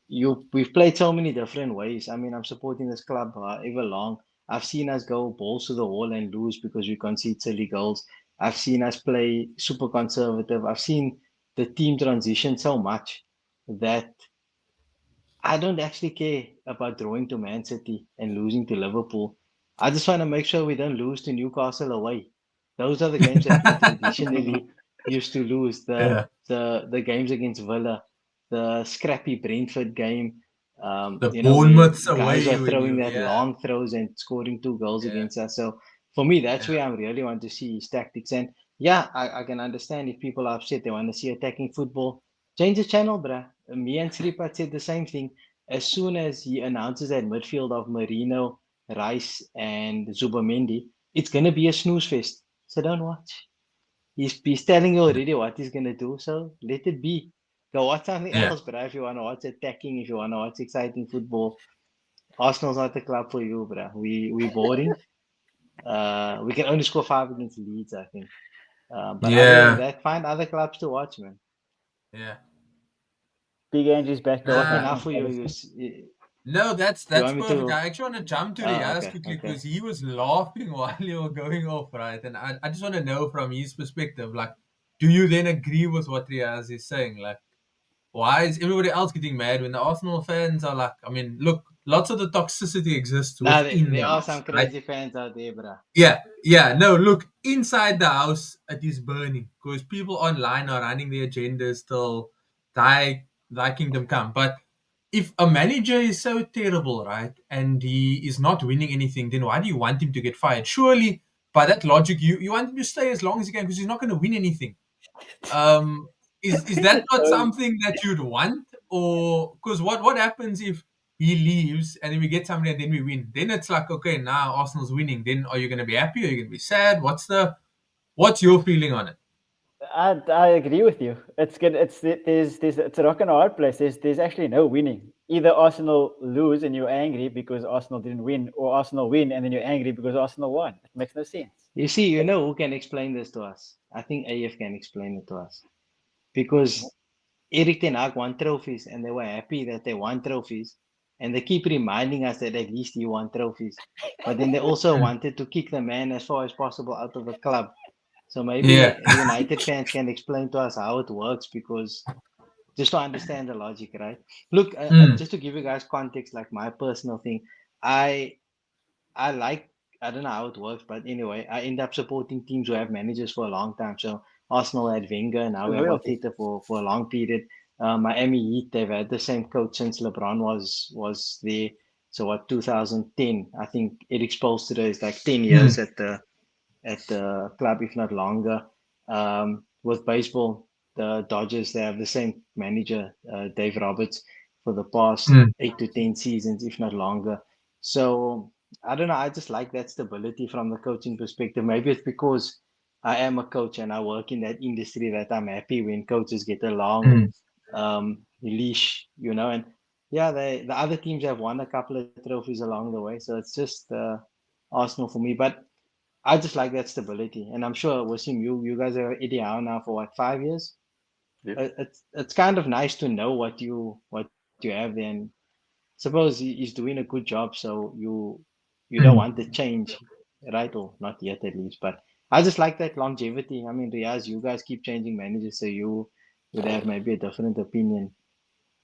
we've played so many different ways. I mean, I'm supporting this club however long. I've seen us go balls to the wall and lose because we concede silly goals. I've seen us play super conservative. I've seen the team transition so much that I don't actually care about drawing to Man City and losing to Liverpool. I just want to make sure we don't lose to Newcastle away. Those are the games that we traditionally used to lose. The Yeah. the games against Villa, the scrappy Brentford game. The Where Bournemouth's guys away are when throwing you, that long throws and scoring 2 goals yeah, against us. So for me, that's yeah, where I really want to see his tactics. And yeah, I can understand if people are upset, they want to see attacking football. Change the channel, bruh. Me and Sripat said the same thing. As soon as he announces that midfield of Marino, Rice, and Zubamendi, it's gonna be a snooze fest. So don't watch. He's telling you already what he's gonna do. So let it be. Go watch something yeah. else, bruh. If you wanna watch attacking, if you wanna watch exciting football, Arsenal's not the club for you, bruh. We boring. We can only score 5 against Leeds, I think. But other than Yeah. that, find other clubs to watch, man. Yeah. Big Angie's back. Is that Nah. enough for you? No, that's You want me perfect. to? I actually want to jump to Oh, Riaz okay, quickly okay. because he was laughing while you were going off, right? And I just want to know from his perspective, like, do you then agree with what Riaz is saying? Like, why is everybody else getting mad when the Arsenal fans are like, I mean, look, lots of the toxicity exists Nah, within the there are house, some right? crazy fans out there, bruh. Yeah, no, look, inside the house, it is burning because people online are running their agendas till thy kingdom come. But if a manager is so terrible, right, and he is not winning anything, then why do you want him to get fired? Surely, by that logic, you want him to stay as long as he can because he's not going to win anything. Um, is that not something that you'd want, or because what happens if he leaves and then we get somebody and then we win? Then it's like, okay, now Arsenal's winning. Then are you going to be happy? Are you going to be sad? What's your feeling on it? I agree with you. It's good. There's it's a rock and a hard place. There's actually no winning. Either Arsenal lose and you're angry because Arsenal didn't win, or Arsenal win and then you're angry because Arsenal won. It makes no sense. You see, you know who can explain this to us? I think AF can explain it to us. Because Erik ten Hag won trophies and they were happy that they won trophies. And they keep reminding us that at least he won trophies. But then they also wanted to kick the man as far as possible out of the club. So maybe Yeah. United fans can explain to us how it works, because just to understand the logic, right? Look, just to give you guys context, like my personal thing, I I like, I don't know how it works, but anyway, I end up supporting teams who have managers for a long time. So Arsenal had Wenger, now we have Loyalty. Arteta for a long period. Miami Heat, they've had the same coach since LeBron was there. So what, 2010? I think Eric Spoelstra is like 10 years at the club, if not longer. With baseball, the Dodgers, they have the same manager, Dave Roberts, for the past 8 to 10 seasons, if not longer. So I don't know. I just like that stability from the coaching perspective. Maybe it's because I am a coach and I work in that industry that I'm happy when coaches get a long leash, And yeah, the other teams have won a couple of trophies along the way. So it's just Arsenal for me. But I just like that stability, and I'm sure Wasim, you guys are Eddie Howe now for what, 5 years? Yeah. It's kind of nice to know what you have there, and suppose he's doing a good job, so you don't want to change, right? Or not yet, at least. But I just like that longevity. I mean, Riaz, you guys keep changing managers, so you would have maybe a different opinion.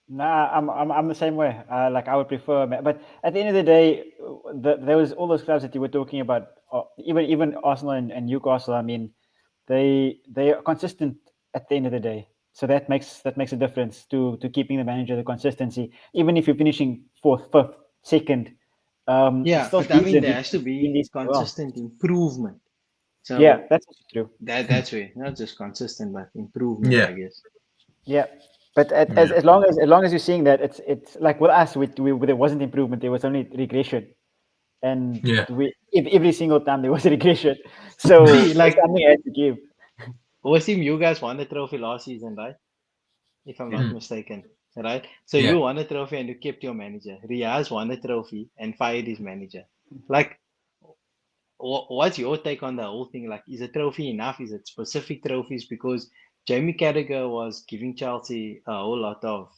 Nah, I'm the same way. Like I would prefer, but at the end of the day, there was all those clubs that you were talking about. Even Arsenal and Newcastle. I mean, they are consistent at the end of the day. So that makes a difference to keeping the manager, the consistency. Even if you're finishing fourth, fifth, second, it's Yeah, still but I mean, decent there if has to you're doing be this well. consistent improvement. Yeah, So that's also true. that's way, not just consistent, but improvement, I Yeah. guess. Yeah, but Yeah. as long as you're seeing that, it's like with us, there wasn't improvement. There was only regression, and Yeah. every single time there was a regression. So See, like something had to give. Wasim, you guys won the trophy last season, right? If I'm Yeah. not mistaken, right? So Yeah. you won a trophy and you kept your manager. Riaz won a trophy and fired his manager. Like, what's your take on the whole thing? Like, is a trophy enough? Is it specific trophies? Because Jamie Carragher was giving Chelsea a whole lot of,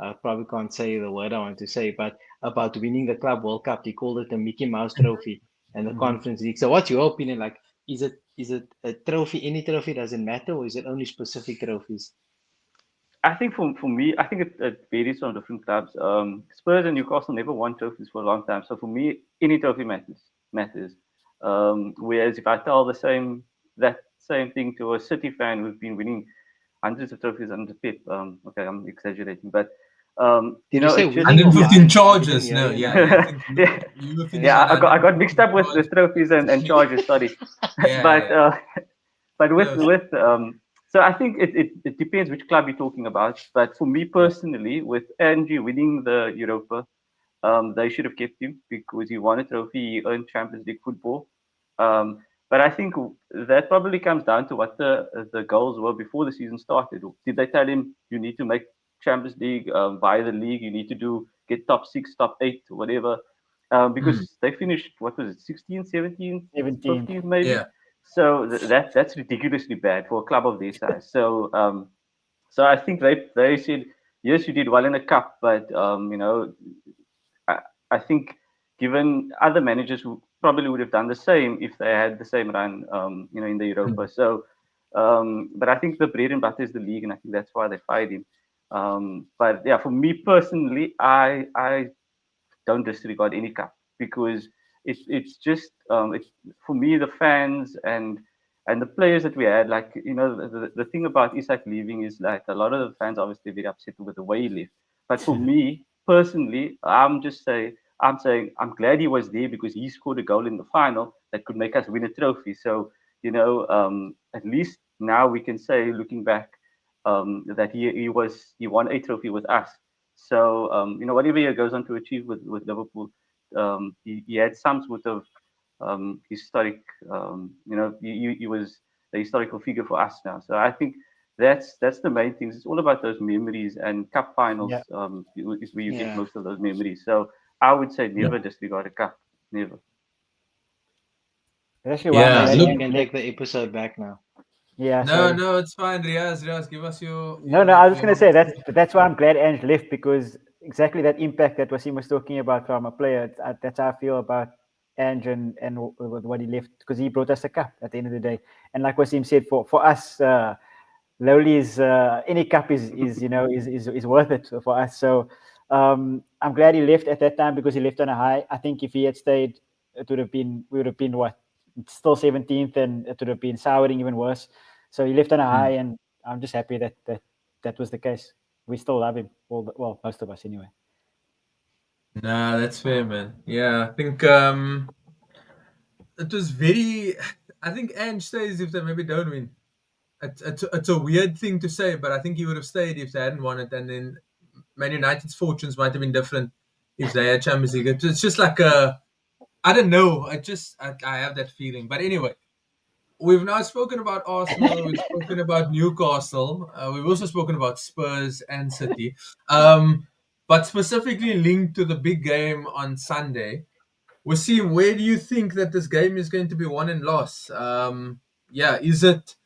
I probably can't say the word I want to say, but about winning the Club World Cup. He called it a Mickey Mouse trophy and the Mhm. Conference League. So what's your opinion? Like, is it a trophy? Any trophy doesn't matter, or is it only specific trophies? I think for me, I think it varies from different clubs. Spurs and Newcastle never won trophies for a long time, so for me, any trophy matters. Whereas if I tell that same thing to a City fan who's been winning hundreds of trophies under Pep, okay, I'm exaggerating, but Did you say it's just winning for or 115 me. buying? I didn't charges. hear No, you, yeah, man. I think Yeah, you were finished yeah, on I got mixed 115 up with charges. trophies and charges. Sorry, Yeah, but yeah. but Close. so I think it depends which club you're talking about. But for me Yeah. personally, with Angie winning the Europa, they should have kept him because he won a trophy, he earned Champions League football. But I think that probably comes down to what the goals were before the season started. Did they tell him you need to make Champions League via the league? You need to get top six, top eight, whatever. Because they finished, what was it, 16th, 17th, 17th. 15th maybe. Yeah. So that's ridiculously bad for a club of their size. So I think they said yes, you did well in the cup, but I, I think given other managers who probably would have done the same if they had the same run, in the Europa. So, but I think the bread and butter is the league, and I think that's why they fired him. But yeah, for me personally, I don't disregard any cup because it's just for me the fans and the players that we had, like the thing about Isak leaving is like a lot of the fans obviously very upset with the way he left. But for me personally, I'm saying I'm glad he was there because he scored a goal in the final that could make us win a trophy. So at least now we can say, looking back, that he won a trophy with us. So whatever he goes on to achieve with Liverpool, he had some sort of historic. He was the historical figure for us now. So I think that's the main thing. It's all about those memories, and cup finals is where you get most of those memories. So I would say never disregard a cup, never. Actually, why I'm Guys, glad you Ange can left. take the episode back now. Yeah, No, sorry. no, it's fine. Riaz, give us your. No, I was just going to say that's why I'm glad Ange left, because exactly that impact that Wasim was talking about from a player. That's how I feel about Ange and what he left, because he brought us a cup at the end of the day. And like Wasim said, for us, Lowly's any cup is worth it for us. So I'm glad he left at that time, because he left on a high. I think if he had stayed, we would have been what, still 17th, and it would have been souring even worse. So he left on a high, and I'm just happy that was the case. We still love him, well, most of us anyway. Nah, that's fair, man. Yeah, I think it was very. I think Ange stays if they maybe don't win. It's a weird thing to say, but I think he would have stayed if they hadn't won it, and then Man United's fortunes might have been different if they had Champions League. It's just like I don't know. I have that feeling. But anyway, we've now spoken about Arsenal. We've spoken about Newcastle. We've also spoken about Spurs and City. But specifically linked to the big game on Sunday, Wasim, where do you think that this game is going to be won and lost? Is it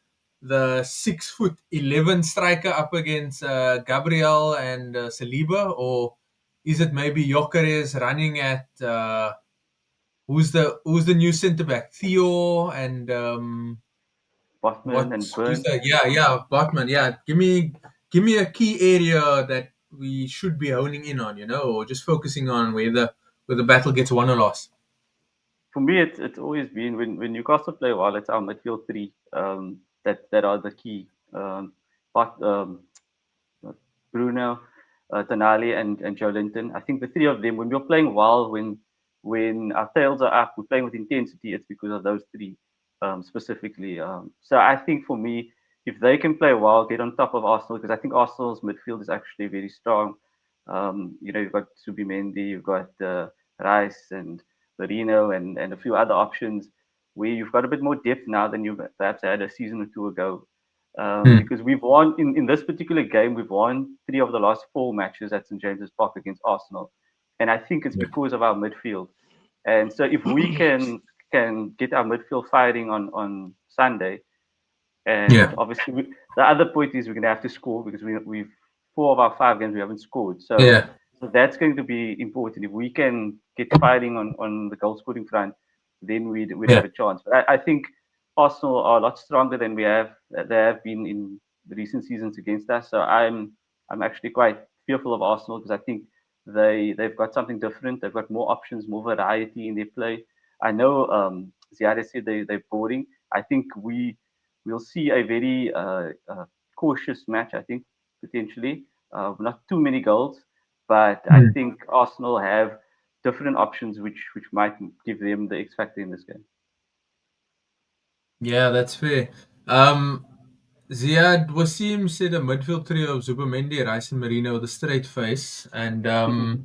the 6'11" striker up against Gabriel and Saliba, or is it maybe Gyökeres running at who's the new centre back, Theo and Botman and Burn. Botman. Yeah, give me a key area that we should be honing in on, or just focusing on where the battle gets won or lost. For me, it's always been when Newcastle play well, it's our midfield three that are the key. Bruno, Tonali, and Joe Linton. I think the three of them, when we're playing well, when our tails are up, we're playing with intensity. It's because of those three specifically. So I think for me, if they can play well, get on top of Arsenal, because I think Arsenal's midfield is actually very strong. You've got Subimendi, you've got Rice and Marino, and a few other options where you've got a bit more depth now than you perhaps had a season or two ago. Because we've won in this particular game, we've won 3 of the last 4 matches at St James's Park against Arsenal, and I think it's because of our midfield. And so if we can get our midfield firing on Sunday, and obviously the other point is we're going to have to score, because we've 4 of our 5 games we haven't scored. So that's going to be important. If we can get firing on the goal scoring front, then we'd have a chance. But I think Arsenal are a lot stronger than they have been in the recent seasons against us. So I'm actually quite fearful of Arsenal, because I think they've got something different. They've got more options, more variety in their play. I know Ziyaad said they're boring. I think we'll see a very cautious match. I think potentially not too many goals, but I think Arsenal have different options which might give them the X factor in this game. Yeah, that's fair. Ziyaad, Wasim said a midfield trio of Zubimendi, Rice, and Marino with a straight face. And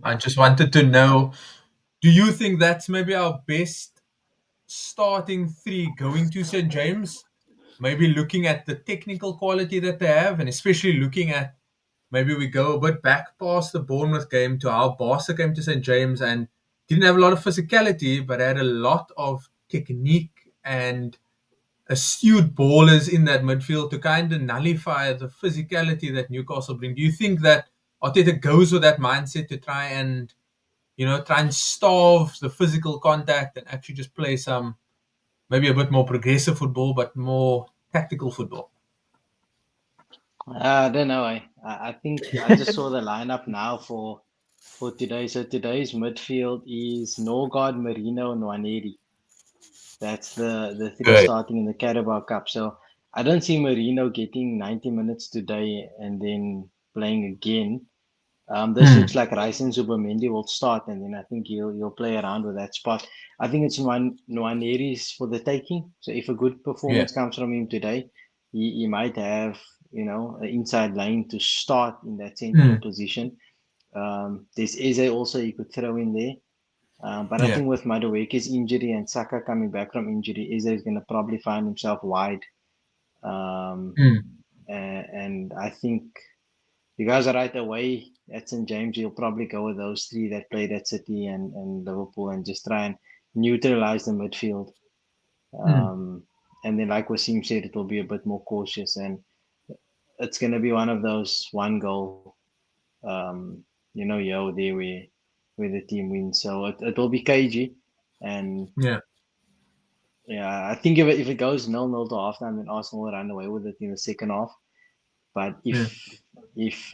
I just wanted to know, do you think that's maybe our best starting 3 going to St. James? Maybe looking at the technical quality that they have, and especially looking at maybe we go a bit back past the Bournemouth game to how Barca came to St. James and didn't have a lot of physicality, but had a lot of technique and astute ballers in that midfield to kind of nullify the physicality that Newcastle bring. Do you think that Arteta goes with that mindset to try and starve the physical contact and actually just play some maybe a bit more progressive football, but more tactical football? I don't know. I think I just saw the lineup now for today. So today's midfield is Norgard, Marino, and Nwaneri. That's the 3 starting in the Carabao Cup. So I don't see Marino getting 90 minutes today and then playing again. This looks like Rice and Zubimendi will start, and then I think he'll play around with that spot. I think it's Nwaneri's for the taking. So if a good performance comes from him today, he might have an inside lane to start in that central position. There's Eze also you could throw in there. But I think with Madueke's injury and Saka coming back from injury, Eze is going to probably find himself wide And I think you guys are right away at St. James. You'll probably go with those three that played at City and Liverpool and just try and neutralize the midfield. And then, like Wasim said, it will be a bit more cautious, and it's going to be one of those one goal, there where the team wins. So it will be cagey, and Yeah. I think if it goes 0-0 to halftime, then Arsenal will run away with it in the second half. But if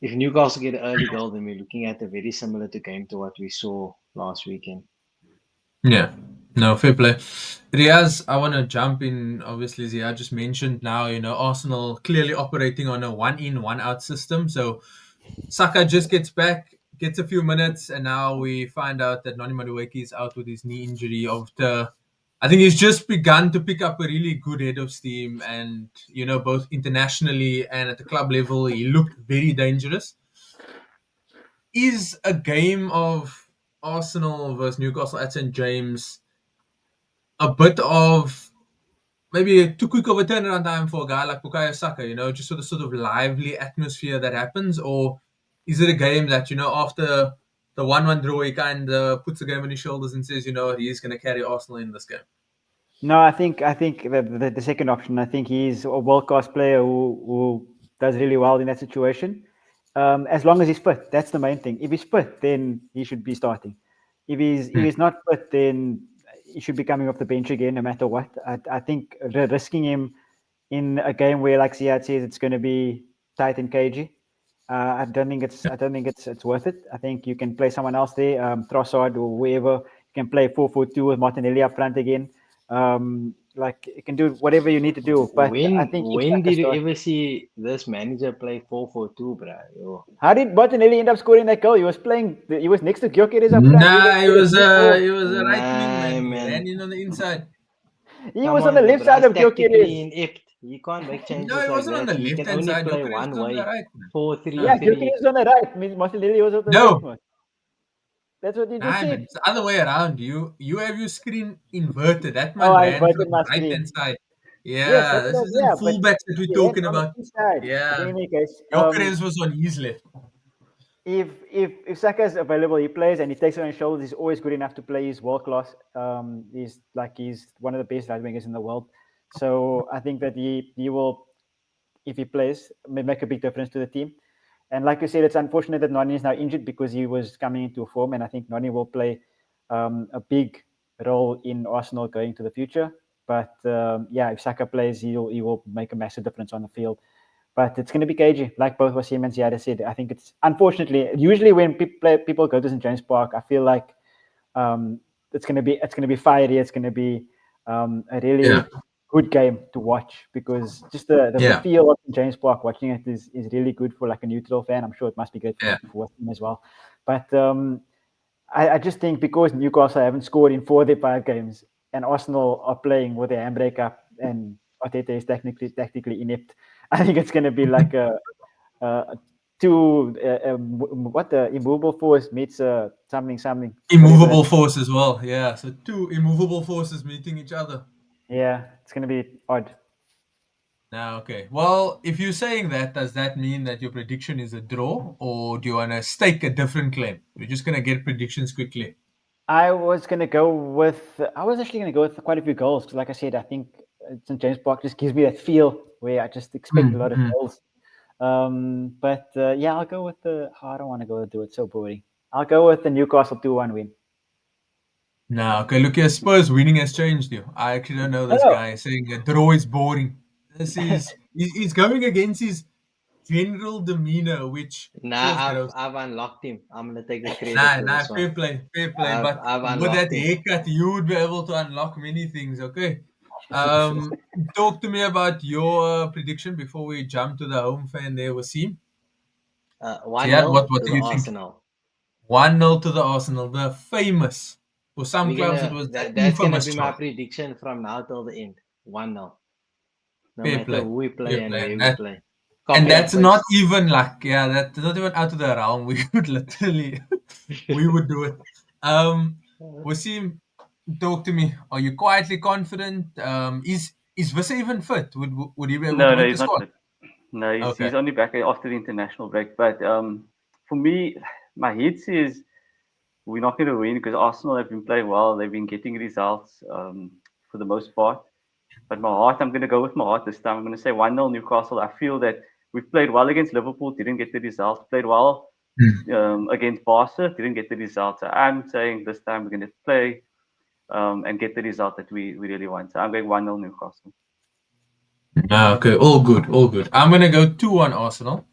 Newcastle get an early goal, then we're looking at a very similar game to what we saw last weekend. Yeah. No, fair play. Riaz, I want to jump in. Obviously, Ziyaad just mentioned now, Arsenal clearly operating on a one in, one out system. So Saka just gets back, gets a few minutes, and now we find out that Noni Madueke is out with his knee injury after, I think he's just begun to pick up a really good head of steam, and both internationally and at the club level, he looked very dangerous. Is a game of Arsenal versus Newcastle at St. James a bit of maybe too quick of a turnaround time for a guy like Bukayo Saka, just for the sort of lively atmosphere that happens? Or is it a game that, after the 1-1 draw, he kind of puts the game on his shoulders and says, he's going to carry Arsenal in this game? No, I think the second option. I think he's a world-class player who does really well in that situation. As long as he's fit, that's the main thing. If he's fit, then he should be starting. If he's not fit, then he should be coming off the bench again, no matter what. I think risking him in a game where, like Ziyaad says, it's going to be tight and cagey. I don't think it's worth it. I think you can play someone else there, Trossard or whoever. You can play 4-4-2 with Martinelli up front again. You can do whatever you need to do. But when I think did you ever see this manager play 4-4-2, bro? How did Martinelli end up scoring that goal? He was next to Gyökeres up front. Nah, he was a right wing man. He ran in on the inside. He was on the left side of Gyökeres. Inept. You can't make changes No, he wasn't like on that. the You left can hand only side. play Gyökeres one was on way. the right. 4-3-3. Yeah, Gyökeres on the right. Means Martinelli was on the left one. That's what you just said. It's the other way around. You have your screen inverted. That man I ran from inverted my the right hand side. Yes, Yeah, this isn't but fullbacks that we're he talking ran on about. the inside. Yeah, But in any case, Gyökeres was on his left. if Saka is available, he plays and he takes it on his shoulders. He's always good enough to play. He's world class. He's one of the best right wingers in the world. So I think that he will, if he plays, make a big difference to the team. And like you said, it's unfortunate that Noni is now injured because he was coming into form, and I think Noni will play a big role in Arsenal going to the future. But if Saka plays, he will make a massive difference on the field. But it's going to be cagey, like both Wasim and Ziyaad said. I think it's unfortunately usually when people go to St. James Park, I feel like it's going to be fiery. It's going to be a really good game to watch because just the feel of St. James Park watching it is really good for like a neutral fan. I'm sure it must be great for Wasim as well. But I just think because Newcastle haven't scored in 4 of their 5 games and Arsenal are playing with their handbrake up and Arteta is tactically inept, I think it's going to be like the immovable force meets something. Immovable force as well. Yeah, so 2 immovable forces meeting each other. Yeah, it's going to be odd. Now, okay. Well, if you're saying that, does that mean that your prediction is a draw, or do you want to stake a different claim? We're just going to get predictions quickly. I was actually going to go with quite a few goals because, like I said, I think St. James Park just gives me that feel where I just expect a lot of goals. I'll go with I don't want to do it so boring. I'll go with the Newcastle 2-1 win. No, okay. Look here, Spurs winning has changed you. I actually don't know this guy saying a draw is boring. This is he's going against his general demeanor, which I've unlocked him. I'm gonna take the credit. Fair play. But with that haircut, you would be able to unlock many things. Okay. Talk to me about your prediction before we jump to the home fan there, Wasim. 1-0 to the Arsenal. 1-0 to the Arsenal, the famous. For some clubs, it was that's going to be my prediction from now till the end. 1-0. No matter who we play and where we play. And that's not even like, that's not even out of the realm. We would literally, we would do it. Wasim, talk to me. Are you quietly confident? Is Is Vissa even fit? Would he be able No, to no, make he's the not squad? fit. No, he's Okay. only back after the international break. But for me, my head says we're not going to win because Arsenal have been playing well. They've been getting results for the most part. But my heart, I'm going to go with my heart this time. I'm going to say 1-0 Newcastle. I feel that we've played well against Liverpool, didn't get the results. Played well against Barca, didn't get the results. So I'm saying this time we're going to play and get the result that we really want. So I'm going 1-0 Newcastle. Okay, all good, all good. I'm gonna go 2-1 Arsenal.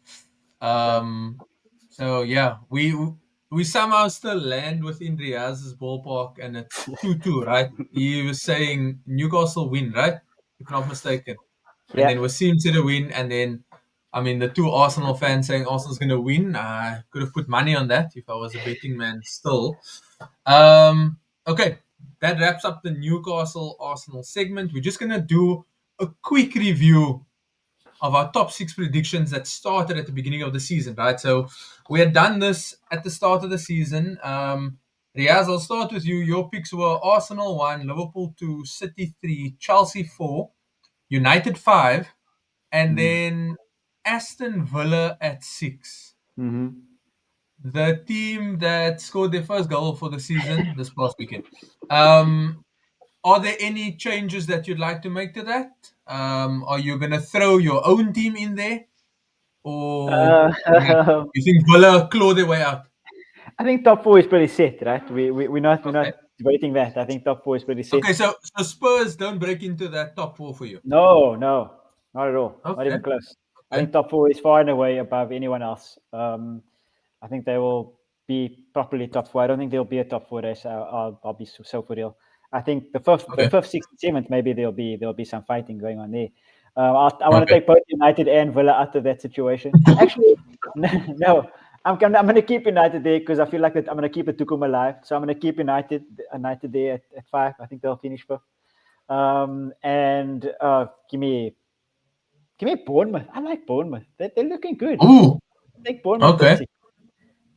So yeah, we somehow still land within Riaz's ballpark, and it's 2-2, right? He was saying Newcastle win, right? If not mistaken. And then Yeah. Wasim said a win, and then I mean the two Arsenal fans saying Arsenal's gonna win. I could have put money on that if I was a betting man still. Okay, that wraps up the Newcastle Arsenal segment. We're just gonna do a quick review of our top 6 predictions that started at the beginning of the season, right? So we had done this at the start of the season. Riaz, I'll start with you. Your picks were Arsenal 1, Liverpool 2, City 3, Chelsea 4, United 5, and then Aston Villa at 6. Mm-hmm. The team that scored their first goal for the season this past weekend. Are there any changes that you'd like to make to that? Are you going to throw your own team in there? Or you think Villa claw their way out? I think top 4 is pretty set, right? We're not Okay. debating that. I think top 4 is pretty set. Okay, so Spurs don't break into that top 4 for you? No, not at all. Not Okay. even close. I Okay. think top 4 is far and away above anyone else. I think they will be properly top 4. I don't think there'll be a top 4 race. I'll be so for real. I think the fifth, sixth, seventh, maybe there'll be some fighting going on there. I want to take both United and Villa out of that situation. Actually, no. I'm going to keep United there because I feel like that I'm going to keep the Tuchel alive. So I'm going to keep United there at 5. I think they'll finish 5th. And give me Bournemouth. I like Bournemouth. They're looking good. Ooh. Take Bournemouth. Okay.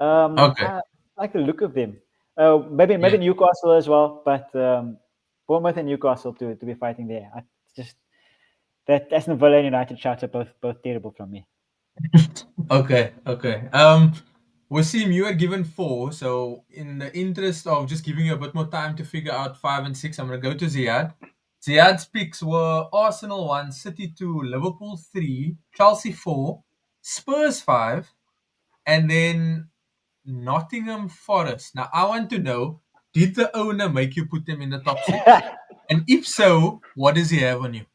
Okay. I like the look of them. Maybe Newcastle as well, but Bournemouth and Newcastle to be fighting there. I just that Aston Villa and United shots are both terrible from me. Okay. Wasim, you had given 4, so in the interest of just giving you a bit more time to figure out 5 and 6, I'm going to go to Ziyaad. Ziyaad's picks were Arsenal 1, City 2, Liverpool 3, Chelsea 4, Spurs 5, and then Nottingham Forest. Now, I want to know, did the owner make you put them in the top 6? And if so, what does he have on you?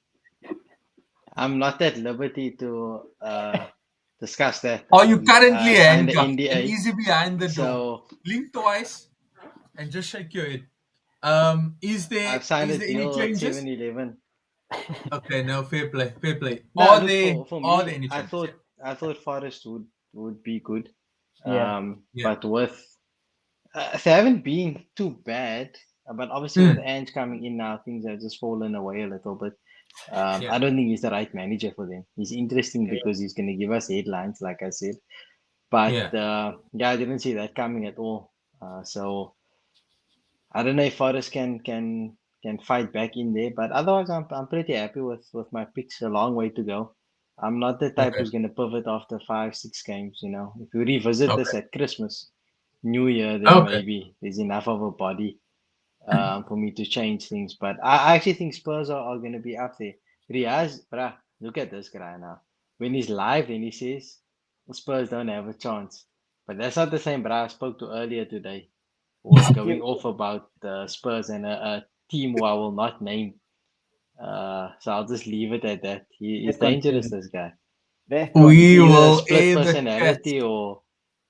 I'm not at liberty to discuss that. Are you currently signed the handcuffed NDA? and easy behind the door? So Blink twice and just shake your head. Is there I've signed a any deal at changes? 7-Eleven. Okay, no, fair play. No, Are look, there for any me, changes? I thought Forest would be good. Yeah. But with they haven't been too bad. But obviously with Ange coming in now, things have just fallen away a little bit. I don't think he's the right manager for them. He's interesting because he's going to give us headlines, like I said. But I didn't see that coming at all. So I don't know if Forest can fight back in there. But otherwise, I'm pretty happy with my picks. A long way to go. I'm not the type who's going to pivot after 5-6 games. You know, if we revisit this at Christmas, New Year, then maybe there's enough of a body for me to change things. But I actually think Spurs are going to be up there. Riaz, bruh, look at this guy now. When he's live, then he says Spurs don't have a chance. But that's not the same bruh I spoke to earlier today. Was going off about Spurs and a team who I will not name. So I'll just leave it at that. He's dangerous, this guy. We Either will a split air the personality cats. or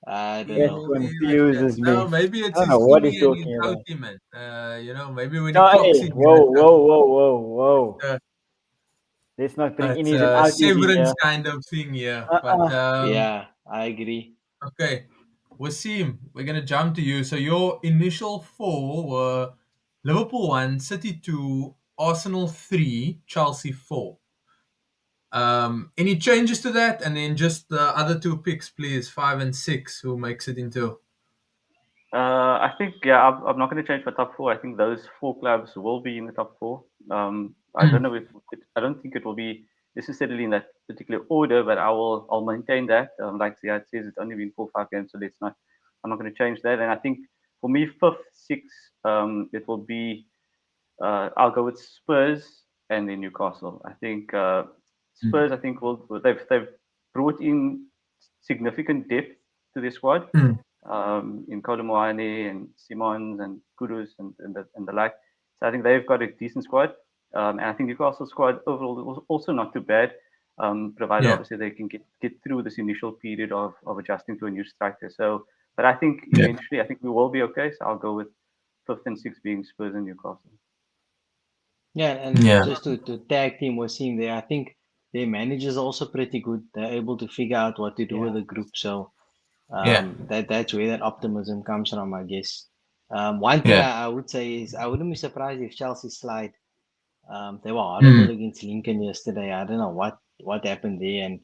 I don't That know. confuses me. No, maybe it's I don't his know what he's Imi and his talking about. Tauti, man. You know, maybe when he No, clocks hey, in. whoa. Uh, Let's not bring It's innies and a outies in severance here. kind of thing here. But Yeah, I agree. okay, Wasim, we're gonna jump to you. So your initial 4 were Liverpool 1, City 2, Arsenal 3, Chelsea 4. Any changes to that? And then just the other 2 picks, please, 5 and 6. Who makes it into? I think I'm not going to change my top 4. I think those 4 clubs will be in the top 4. I don't know if I don't think it will be necessarily in that particular order, but I'll maintain that. Like Ziyaad says, it's only been 4-5 games, so I'm not going to change that. And I think for me, fifth, sixth, it will be I'll go with Spurs and then Newcastle. I think Spurs. I think they've brought in significant depth to their squad in Kolomoane and Simons and Kudus and the like. So I think they've got a decent squad. And I think Newcastle squad overall was also not too bad, provided obviously they can get through this initial period of adjusting to a new striker. So, but I think eventually, I think we will be okay. So I'll go with fifth and sixth being Spurs and Newcastle. Yeah, and just to tag team Wasim there, I think their manager's also pretty good. They're able to figure out what to do with the group. So that's where that optimism comes from, I guess. One thing I would say is I wouldn't be surprised if Chelsea slide. They were horrible against Lincoln yesterday. I don't know what happened there, and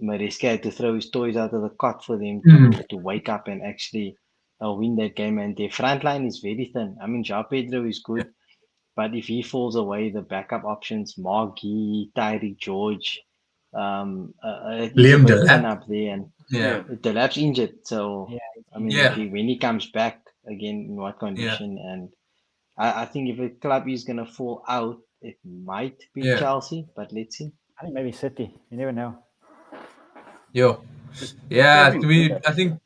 Maresca had to throw his toys out of the cot for them to wake up and actually win that game. And their front line is very thin. I mean, João Pedro is good, but if he falls away, the backup options, Margie, Tyreek George, Liam Delap up there, and Delap's injured. So I mean, when he comes back again, in what condition? And I think if a club is gonna fall out, it might be Chelsea, but let's see. I think maybe City. You never know. I think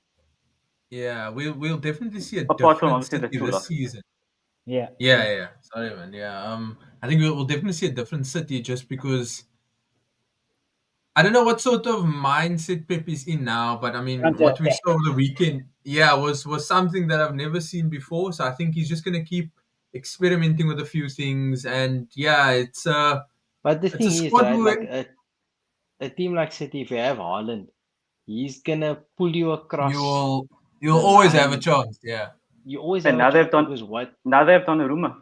we'll definitely see a different City this season. Sorry, man. I think we'll definitely see a different City just because I don't know what sort of mindset Pep is in now, but I mean, what we saw over the weekend, was something that I've never seen before. So I think he's just gonna keep experimenting with a few things, and it's but the thing is, right, like a team like City, if you have Haaland, he's gonna pull you across. You'll always have a chance. You always and have now a chance. Now they've done a rumor.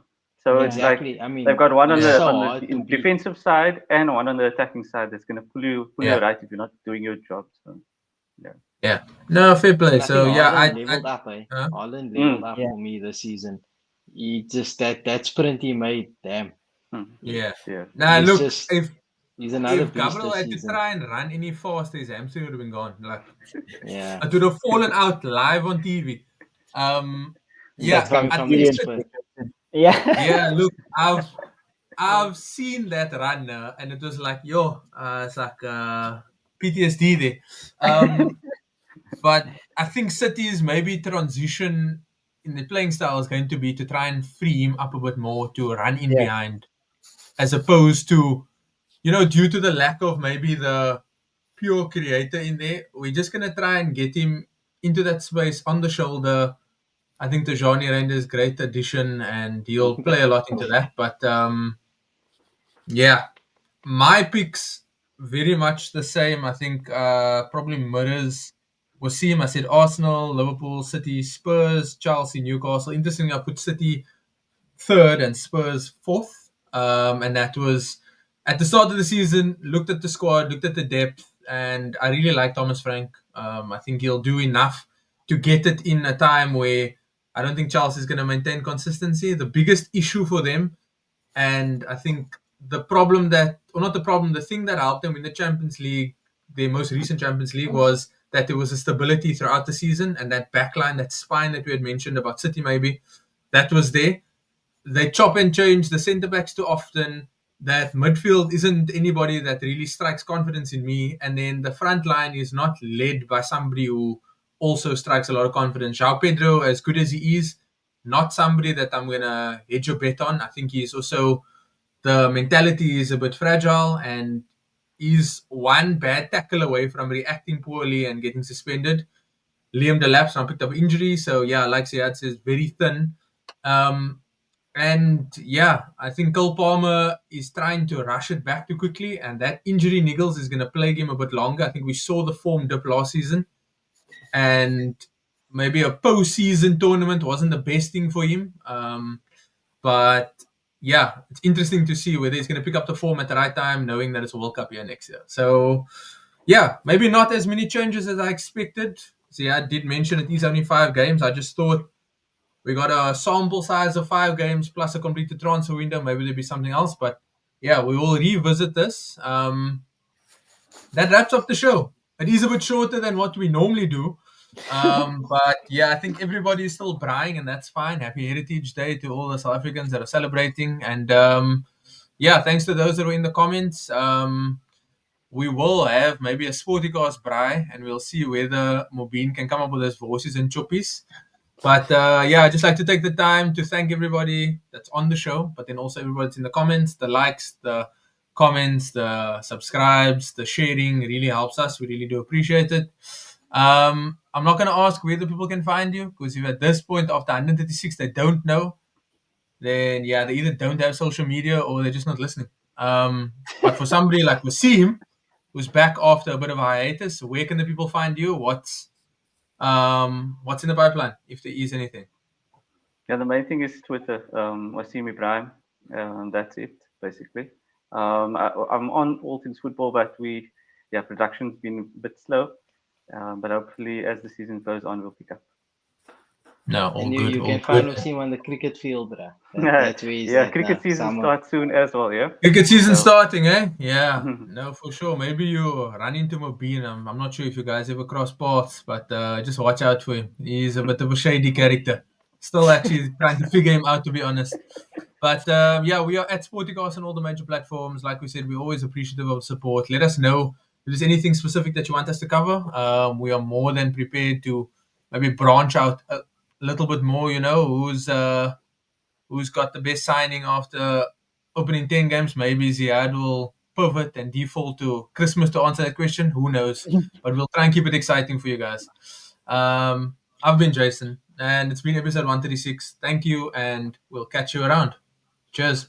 So exactly. It's like I mean, they've got one on the defensive side and one on the attacking side that's going to pull you right if you're not doing your job. So no, fair play. So Haaland leveled up. Haaland leveled up for me this season. He just that sprint he made, damn. Now look, he's another if Gabriel had to try and run any faster, his hamstring would have been gone. Like, it would have fallen out live on TV. Look, I've seen that run and it was like, it's like PTSD there. But I think City's maybe transition in the playing style is going to be to try and free him up a bit more to run in behind, as opposed to, due to the lack of maybe the pure creator in there, we're just going to try and get him into that space on the shoulder. I think the Johnny Render is a great addition and he'll play a lot into that. But my picks very much the same. I think probably mirrors Wasim. I said Arsenal, Liverpool, City, Spurs, Chelsea, Newcastle. Interestingly, I put City third and Spurs fourth. And that was at the start of the season, looked at the squad, looked at the depth, and I really like Thomas Frank. I think he'll do enough to get it in a time where I don't think Chelsea is going to maintain consistency. The biggest issue for them, and I think the thing that helped them in the Champions League, their most recent Champions League, was that there was a stability throughout the season, and that backline, that spine that we had mentioned about City maybe, that was there. They chop and change the centre-backs too often. That midfield isn't anybody that really strikes confidence in me. And then the front line is not led by somebody who also strikes a lot of confidence. João Pedro, as good as he is, not somebody that I'm going to hedge a bet on. I think he's also, the mentality is a bit fragile and he's one bad tackle away from reacting poorly and getting suspended. Liam Delap picked up injury. So, like Ziyaad says, very thin. And I think Cole Palmer is trying to rush it back too quickly, and that injury niggles is going to plague him a bit longer. I think we saw the form dip last season, and maybe a postseason tournament wasn't the best thing for him. But it's interesting to see whether he's going to pick up the form at the right time, knowing that it's a World Cup year next year. So, maybe not as many changes as I expected. See, I did mention it is only 5 games. I just thought, we got a sample size of 5 games plus a completed transfer window. Maybe there'll be something else, but yeah, we will revisit this. That wraps up the show. It is a bit shorter than what we normally do. But yeah, I think everybody is still buying, and that's fine. Happy Heritage Day to all the South Africans that are celebrating. And yeah, thanks to those that were in the comments. We will have maybe a SportyCast braai, and we'll see whether Mobeen can come up with his voices and choppies. But yeah, I'd just like to take the time to thank everybody that's on the show, but then also everybody that's in the comments, the likes, the comments, the subscribes, the sharing really helps us. We really do appreciate it. I'm not going to ask where the people can find you, because if at this point after 136 they don't know, then yeah, they either don't have social media or they're just not listening. But for somebody like Wasim, who's back after a bit of a hiatus, where can the people find you? What's in the pipeline, if there is anything? Yeah, the main thing is Twitter. Wasim Ibrahim. That's it, basically. I'm on all things football, but production's been a bit slow. But hopefully, as the season goes on, we'll pick up. No, all And good. you all can good. find Wasim on the cricket field, bruh. That's where he's at cricket now, season summer. starts soon as well, yeah? Cricket season So- starting, eh? Yeah, no, for sure. Maybe you run into Mobeen. I'm not sure if you guys ever cross paths, but just watch out for him. He's a bit of a shady character. Still actually trying to figure him out, to be honest. But yeah, we are at SportyCast on all the major platforms. Like we said, we're always appreciative of support. Let us know if there's anything specific that you want us to cover. We are more than prepared to maybe branch out a little bit more, who's got the best signing after opening 10 games. Maybe Ziyaad will pivot and default to Christmas to answer that question. Who knows? But we'll try and keep it exciting for you guys. I've been Jason, and it's been episode 136. Thank you, and we'll catch you around. Cheers.